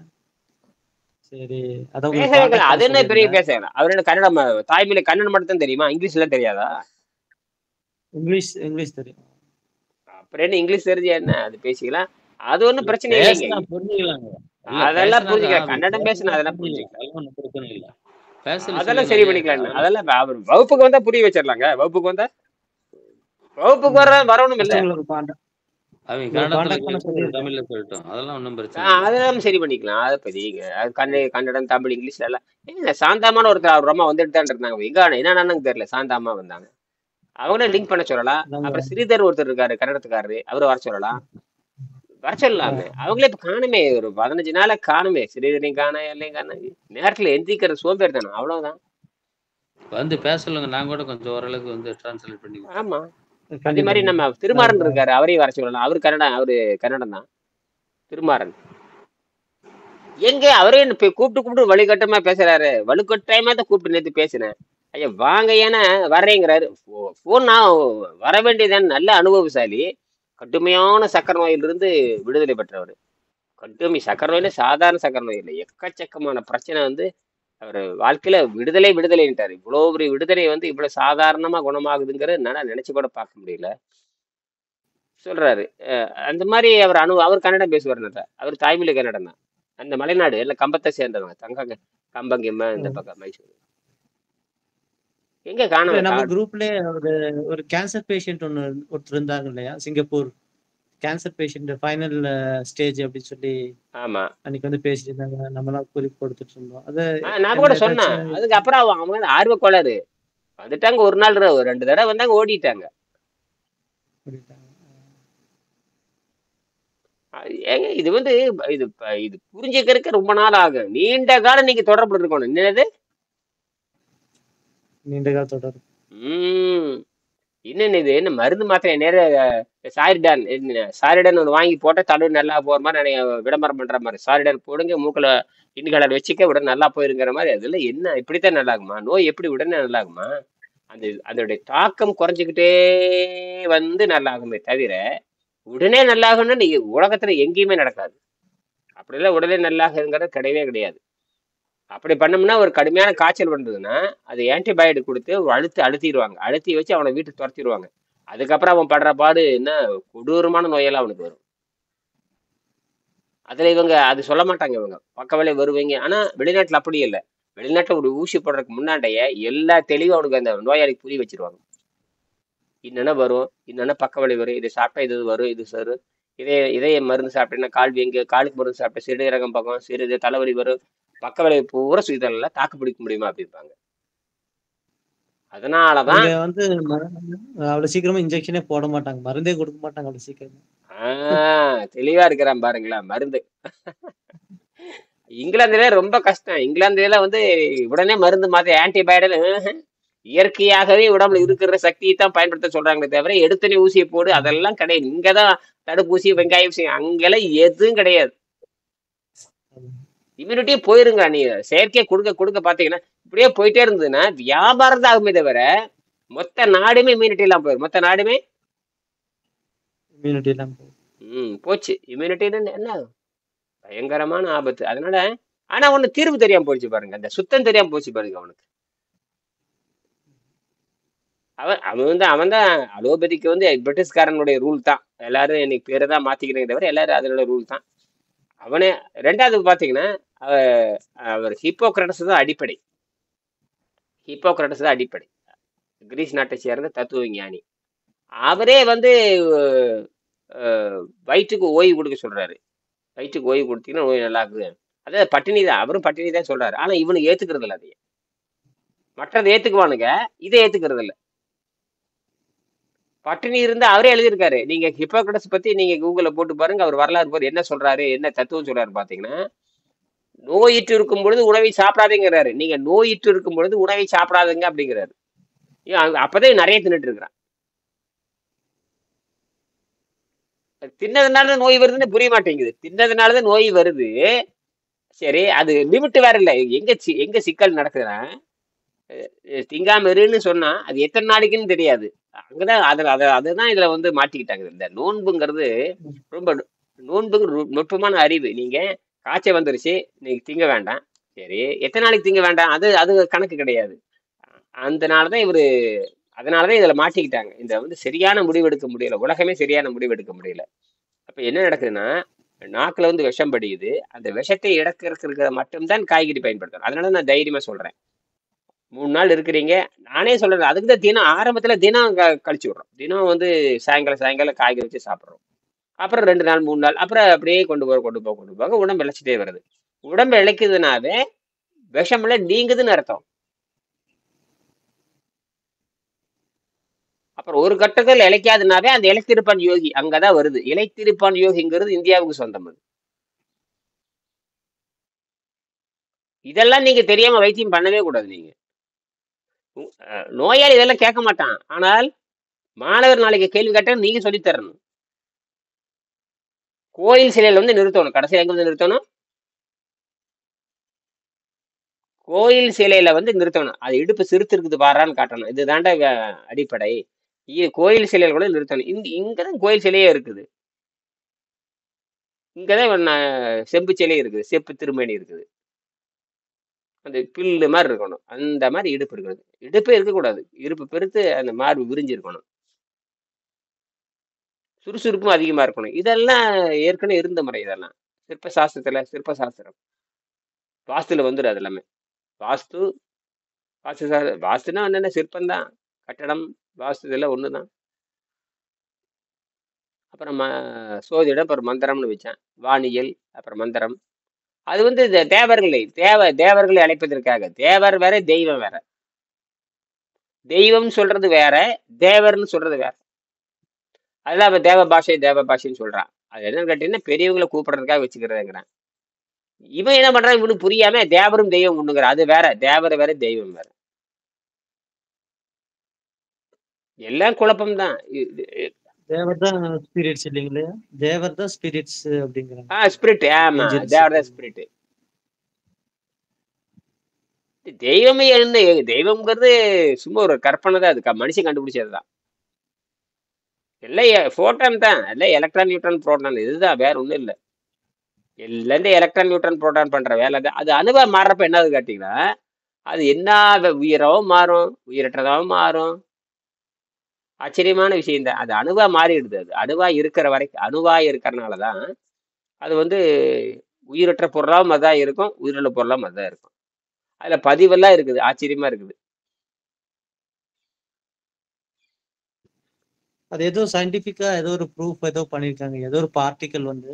சரி அது என்ன பெரிய பேசலாம். அவரோட கன்னடம் தாய்மொழி கன்னடம் மட்டும் தான் தெரியுமா? இங்கிலீஷ்ல தெரியாதா? இங்கிலீஷ் தெரியும். அப்புறம் என்ன இங்கிலீஷ் தெரிஞ்சா என்ன, அது பேசிக்கலாம். அது ஒன்றும் பிரச்சனை இல்லைங்க. அதெல்லாம் புரிஞ்சுக்கலாம். கன்னடம் பேசணும், அதெல்லாம் புரிஞ்சுக்கலாம். அதெல்லாம் சரி பண்ணிக்கலாம். அதெல்லாம் அவர் வகுப்புக்கு வந்தா புரிய வச்சிடலாங்க. வகுப்புக்கு வரணும் இல்ல, அதெல்லாம் சரி பண்ணிக்கலாம். அதை பதிங்க. அது கன்னடம், தமிழ், இங்கிலீஷ்ல எல்லாம் சாந்தாமான ஒருத்தர் ரொம்ப வந்துட்டு தான் இருந்தாங்க. எங்க என்னன்னு தெரியல, சாந்தாமா வந்தாங்க. அவங்கள லிங்க் பண்ண சொல்லலாம். அப்புறம் ஸ்ரீதர் ஒருத்தர் இருக்காரு கன்னடத்துக்காரரு, அவரை வர சொல்லலாம். வர சொல்லலாமே. அவங்களே இப்ப காணுமே, ஒரு 15 நாள காணுமே. ஸ்ரீதரையும் காண, எல்லையும் காண. நேரத்துல எந்திரிக்கிற சோம்பேறி தானே, அவ்வளவுதான். வந்து பேச சொல்லுங்க, நான் கூட கொஞ்சம் ஓரளவுக்கு வந்து டிரான்ஸ்லேட் பண்ணி. ஆமா, அதே மாதிரி நம்ம திருமாறன் இருக்காரு, அவரையும் வர சொல்லலாம். அவரு கன்னடம் தான், திருமாறன். எங்க அவரே கூப்பிட்டு வலுக்கட்டமா பேசுறாரு. வலுக்கட்டாயமா தான் கூப்பிட்டு நேற்று பேசினேன். ஐயா வாங்க, ஏன்னா வர்றேங்கிறாரு. போன் நான் வர வேண்டியதான். நல்ல அனுபவசாலி, கடுமையான சக்கரை நோயிலிருந்து விடுதலை பெற்றவர். சக்கரை நோயில சாதாரண சக்கரை நோய் இல்லை, எக்கச்சக்கமான பிரச்சனை வந்து அவர் வாழ்க்கையில விடுதலைன்ட்டாரு. இவ்வளவு பெரிய விடுதலை வந்து இவ்வளவு சாதாரணமா குணமாகுதுங்கிற என்னால நினைச்சு கூட பார்க்க முடியல சொல்றாரு. அந்த மாதிரி அவர் கன்னடம் பேசுவார். அவர் தாய்மொழி கன்னடம் தான். அந்த மலைநாடு எல்லாம் கம்பத்தை சேர்ந்தவங்க, கம்பங்கம்மா இந்த பக்கம் மைசூர். எங்க காணோம். நம்ம குரூப்ல ஒரு கேன்சர் பேஷண்ட் ஒருத்தர் இருந்தாங்க இல்லையா, Singapore cancer patient final stage அப்படின்னு சொல்லி. ஆமா, அன்னைக்கு வந்து பேசிட்டு இருந்தாங்க. நம்மளாம் குறிப்பு கொடுத்துட்டு இருந்தோம். அது நான் கூட சொன்னேன். அதுக்கப்புறம் அவங்க ஆர்வ கோளாறு வந்துட்டாங்க. ஒரு நாள் 2 தடவை வந்தாங்க, ஓடிட்டாங்க. ஏங்க இது வந்து இது புரிஞ்சுக்கிறதுக்கு ரொம்ப நாள் ஆகும். நீண்ட காலம் நீங்க தொடர்பு இருக்கணும். என்னது நீண்ட கால தொடர்பு? என்னன்னு இது என்ன மருந்து மாத்திரை நேரம் சாரிடன் ஒன்று வாங்கி போட்டா தடவை நல்லா போற மாதிரி விளம்பரம் பண்ற மாதிரி. சாரிடன் போடுங்க, மூக்கில் இன்ஹேலர் வச்சுக்க, உடனே நல்லா போயிருங்கிற மாதிரி. அதெல்லாம் என்ன இப்படித்தான் நல்லாகுமா? நோய் எப்படி உடனே நல்லாகுமா? அதோடைய தாக்கம் குறைஞ்சிக்கிட்டே வந்து நல்லாகுமே தவிர, உடனே நல்லாகணும்னா நீங்க உலகத்துல எங்கேயுமே நடக்காது. அப்படிலாம் உடனே நல்லாகுங்கிறது கிடையவே கிடையாது. அப்படி பண்ணோம்னா ஒரு கடுமையான காய்ச்சல் வந்ததுன்னா அது ஆன்டிபயோட்டிக் கொடுத்து ஒரு அழுத்திடுவாங்க. அழுத்தி வச்சு அவனை வீட்டுக்கு துரத்திடுவாங்க. அதுக்கப்புறம் அவன் படுற பாடு என்ன கொடூரமான நோயெல்லாம் அவனுக்கு வரும். அதுல இவங்க அது சொல்ல மாட்டாங்க. இவங்க பக்க விலை வருவீங்க. ஆனா வெளிநாட்டுல அப்படி இல்லை. வெளிநாட்டுல ஒரு ஊசி போடுறதுக்கு முன்னாடியே எல்லா தெளிவும் அவனுக்கு அந்த நோயாளிக்கு புரிய வச்சிருவாங்க. என்னென்ன வரும், என்னென்ன பக்க விலை வரும், இதை சாப்பிட்டா இது வரும், இது சரு, இதய மருந்து சாப்பிட்டீங்கன்னா கால் வீங்க, காலுக்கு மருந்து சாப்பிட்டா சிறுநீரகம் பக்கம், சிறிது தலைவலி வரும், பக்க விலை பூரா இதெல்லாம் தாக்கு பிடிக்க முடியுமா அப்படிம்பாங்க. அதனாலதான் அங்க வந்து அவ்வளவு சீக்கிரமா இன்ஜெக்ஷனே போட மாட்டாங்க, மருந்தே கொடுக்க மாட்டாங்க அவ்வளவு சீக்கிரமா. தெளிவா இருக்கிறான் பாருங்களேன் மருந்து. இங்கிலாந்துல ரொம்ப கஷ்டம். இங்கிலாந்துல வந்து உடனே மருந்து மாத்தி ஆன்டிபயோட்டிக் இயற்கையாகவே உடம்புல இருக்கிற சக்தியை தான் பயன்படுத்த சொல்றாங்களே தவிர எடுத்தனே ஊசியை போடு அதெல்லாம் கிடையாது. இங்கதான் தடுப்பூசி, வெங்காய ஊசி, அங்கெல்லாம் எதுவும் கிடையாது. இம்யூனிட்டியே போயிருங்க. நீ செயற்கையை கொடுக்க கொடுக்க பாத்தீங்கன்னா இப்படியே போயிட்டே இருந்ததுன்னா வியாபாரம் தான் ஆகுமே தவிர மொத்த நாடுமே இம்யூனிட்டி எல்லாம் போயிடும். மொத்த நாடுமே இம்யூனிட்டி எல்லாம் போச்சு. இம்யூனிட்டின்னு என்ன பயங்கரமான ஆபத்து. அதனால ஆனா ஒண்ணு தீர்வு தெரியாம போயிடுச்சு பாருங்க. அந்த சுத்தம் தெரியாம போச்சு பாருங்க அவனுக்கு. அவன் தான் அலோபதிக்கு வந்து பிரிட்டிஷ்காரனுடைய ரூல் தான். எல்லாரும் இன்னைக்கு பேரை தான் மாத்திக்கிறீங்க தவிர எல்லாரும் அதனோட ரூல் தான். அவனே ரெண்டாவது பாத்தீங்கன்னா அவர் ஹிப்போக்ரட்டஸ் தான் அடிப்படை. ஹிப்போக்ரட்டஸ் தான் அடிப்படை. கிரீஸ் நாட்டை சேர்ந்த தத்துவ விஞ்ஞானி. அவரே வந்து வயிற்றுக்கு ஓய்வு கொடுக்க சொல்றாரு. வயிற்றுக்கு ஓய்வு கொடுத்தீங்கன்னா நோய் நல்லா இருக்குது. அதாவது பட்டினி தான். அவரும் பட்டினி தான் சொல்றாரு. ஆனா இவனுக்கு ஏத்துக்கிறது இல்லை. அதையே மற்றதை ஏத்துக்குவானுங்க, இதை ஏத்துக்கிறது இல்லை. பட்டினி இருந்தா அவரே எழுதியிருக்காரு. நீங்க ஹிப்போக்ரட்டஸ் பத்தி நீங்க கூகுள்ல போட்டு பாருங்க. அவர் வரலாறு போது என்ன சொல்றாரு, என்ன தத்துவம் சொல்றாரு பாத்தீங்கன்னா, நோயிற்று இருக்கும் பொழுது உணவை சாப்பிடாதேங்கிறாரு. நீங்க நோயிற்று இருக்கும் பொழுது உணவை சாப்பிடாதுங்க அப்படிங்கிறாரு. அப்பதான் நிறைய தின்னுட்டு இருக்கிறான். தின்னதுனால நோய் வருதுன்னு புரிய மாட்டேங்குது. தின்னதுனாலதான் நோய் வருது. சரி, அது லிமிட் வேற இல்லை. எங்க சிக்கல் நடக்குதுன்னா, திங்காம இருன்னு சொன்னா அது எத்தனை நாளைக்குன்னு தெரியாது. அங்கதான் அதுதான் இதுல வந்து மாட்டிக்கிட்டாங்க. இந்த நோன்புங்கிறது ரொம்ப நுட்பமான அறிவு. நீங்க காய்ச்சல் வந்துருச்சு, நீங்க திங்க வேண்டாம். சரி, எத்தனை நாளைக்கு திங்க வேண்டாம் அது கணக்கு கிடையாது. அதனாலதான் இதுல மாட்டிக்கிட்டாங்க. இந்த வந்து சரியான முடிவு எடுக்க முடியல. உலகமே சரியான முடிவு எடுக்க முடியல. அப்ப என்ன நடக்குதுன்னா, நாக்குல வந்து விஷம் படியுது. அந்த விஷத்தை இடக்கிறதுக்கு மட்டும்தான் காய்கறி பயன்படுத்தணும். அதனால நான் தைரியமா சொல்றேன். 3 நாள் இருக்கிறீங்க. நானே சொல்றேன். அதுக்கு தான் தினம் ஆரம்பத்துல தினம் கழிச்சு விடுறோம். தினம் வந்து சாயங்காலம் காய்கறி வச்சு சாப்பிட்றோம். அப்புறம் 2 நாள் 3 நாள் அப்புறம் அப்படியே கொண்டு போக உடம்பு இழைச்சிட்டே வருது. உடம்பு இழைக்குதுனாவே விஷம்ல நீங்குதுன்னு அர்த்தம். அப்புறம் ஒரு கட்டத்தில் இழைக்காதுனாவே அந்த இலைத்திருப்பான் யோகி அங்கதான் வருது. இலைத்திருப்பான் யோகிங்கிறது இந்தியாவுக்கு சொந்தம். அது இதெல்லாம் நீங்க தெரியாம வைத்தியம் பண்ணவே கூடாது. நீங்க நோயாளி இதெல்லாம் கேட்க மாட்டான். ஆனால் மாணவர் நாளைக்கு கேள்வி கேட்ட நீங்க சொல்லி தரணும். கோயில் சிலையில வந்து நிறுத்தணும். கடைசியில் எங்க வந்து நிறுத்தணும்? கோயில் சிலையில வந்து நிறுத்தணும். அது இடுப்பு சிறுத்து இருக்குது பாரான்னு காட்டணும். இது தாண்டா அடிப்படை. கோயில் சிலையில கூட நிறுத்தணும். இங்கதான் கோயில் சிலையே இருக்குது. இங்கதான் செம்பு சிலையே இருக்குது. செப்பு திருமணி இருக்குது. அந்த பில்லு மாதிரி இருக்கணும். அந்த மாதிரி இடுப்பு இருக்கிறது. இடுப்பே இருக்கக்கூடாது. இடுப்பு பெருத்து அந்த மார்பு விரிஞ்சு இருக்கணும். சுறுசுறுப்பும் அதிகமா இருக்கணும். இதெல்லாம் ஏற்கனவே இருந்த முறை. இதெல்லாம் சிற்பசாஸ்திரம் வாஸ்துல வந்துடும். அது எல்லாமே வாஸ்துனா என்னென்ன சிற்பந்தான். கட்டடம் வாஸ்து இதெல்லாம் ஒண்ணுதான். அப்புறம் சோதிடம், அப்புறம் மந்திரம்னு வச்சேன். வானியல், அப்புறம் மந்திரம். அது வந்து தேவர்களை அழைப்பதற்காக. தேவர் வேற, தெய்வம் வேற. தெய்வம் சொல்றது வேற, தேவர்னு சொல்றது வேற. அதெல்லாம் அவன் தேவ பாஷைன்னு சொல்றான். அது என்னன்னு கேட்டீங்கன்னா பெரியவங்களை கூப்பிடுறதுக்காக வச்சுக்கிறதுங்கிறான். இவன் என்ன பண்றான், இவனுக்கு புரியாம தேவரும் தெய்வம் ஒண்ணுங்கிறான். அது வேற, தேவர் வேற, தெய்வம் வேற. எல்லாம் குழப்பம்தான். தேவர் தான் ஸ்பிரிட்ஸ் இல்லைங்களா? தேவர் தான் ஸ்பிரிட்ஸ் அப்படிங்கிறாங்க. ஸ்பிரிட். ஆமா, தேவர் தான் ஸ்பிரிட். தெய்வமே என்ன, தெய்வம்ங்கிறது சும்மா ஒரு கற்பனை தான். அது மனுஷன் கண்டுபிடிச்சது தான். எல்லாம் ஃபோட்டான் தான், எல்லாம் எலக்ட்ரான் நியூட்ரான் புரோட்டான், இதுதான், வேற ஒண்ணும் இல்லை. எல்லாம் இந்த எலக்ட்ரான் நியூட்ரான் புரோட்டான் பண்ற வேலை தான். அது அணுவா மாறுறப்ப என்னது கேட்டீங்கன்னா, அது என்ன உயிராவும் மாறும், உயிரற்றதாவும் மாறும். ஆச்சரியமான விஷயம் தான். அது அணுவா மாறிடுது. அது அணுவா இருக்கிற வரைக்கும், அணுவா இருக்கிறனாலதான் அது வந்து உயிரற்ற பொருளாவும் அதான் இருக்கும், உயிருள்ள பொருளாவும் அதான் இருக்கும். அதுல பதிவெல்லாம் இருக்குது, ஆச்சரியமா இருக்குது. அது ஏதோ சயின்டிபிக்கா ஏதோ ஒரு ப்ரூஃப் ஏதோ பண்ணிருக்காங்க. ஏதோ ஒரு பார்ட்டிக்கல் வந்து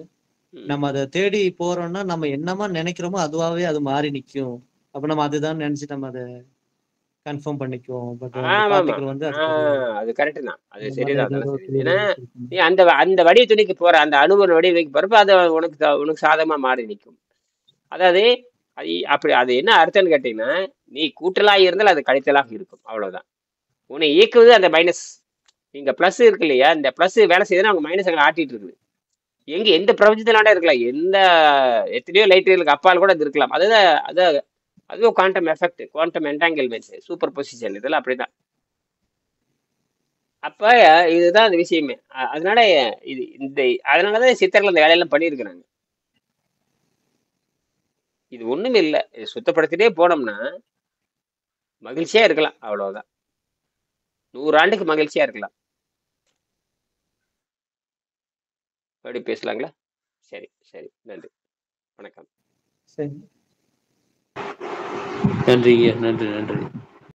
நம்ம அதை தேடி போறோம்னா நம்ம என்னமா நினைக்கிறோமோ அதுவாவே அது மாறி நிக்கும். அப்ப நம்ம அதுதான் நினைச்சு நம்ம அதை கன்ஃபார்ம் பண்ணிக்குவோம். பட் அந்த ஆமா ஆமா, பார்ட்டிக்கல் வந்து அதுக்கு ஒரு அது கரெக்ட் தான், அது இந்த மாதிரி சரிதான், ஏதோ அதெல்லாம் ஒரு சரி. theory ஏன்னா வச்சிருக்காங்க. நீ அந்த அந்த வடிவ துணிக்கு போற, அந்த அணுவின் வடிவ துணிக்கு போறப்ப அது உனக்கு சாதகமா மாறி நிற்கும். அதாவது அப்படி அது என்ன அர்த்தம்னு கேட்டீங்கன்னா, நீ கூட்டலாக இருந்தால் அது கழித்தலாக இருக்கும், அவ்வளவுதான். உன்னை இயக்குவது அந்த மைனஸ். இங்க பிளஸ் இருக்கு இல்லையா, இந்த பிளஸ் வேலை செய்யுதுன்னா அவங்க மைனஸ் அங்கே ஆட்டிட்டு இருக்குது. எங்க எந்த பிரபஞ்சத்திலாண்டா இருக்கலாம், எந்த எத்தனையோ லைட்டுகளுக்கு அப்பால் கூட அது இருக்கலாம். அதுவும் quantum effect, quantum entanglement, super position, இதெல்லாம் அப்படிதான். அப்ப இதுதான் அந்த விஷயமே. அதனால இது இந்த அதனாலதான் சித்தர்கள் அந்த வேலையெல்லாம் பண்ணியிருக்கிறாங்க. இது ஒண்ணுமே இல்லை, சுத்தப்படுத்திட்டே போனோம்னா மகிழ்ச்சியா இருக்கலாம், அவ்வளவுதான். 100 ஆண்டுக்கு மகிழ்ச்சியா இருக்கலாம். அப்படி பேசலாங்களா? சரி சரி, நன்றி, வணக்கம். சரி. நன்றிங்க, நன்றி நன்றி.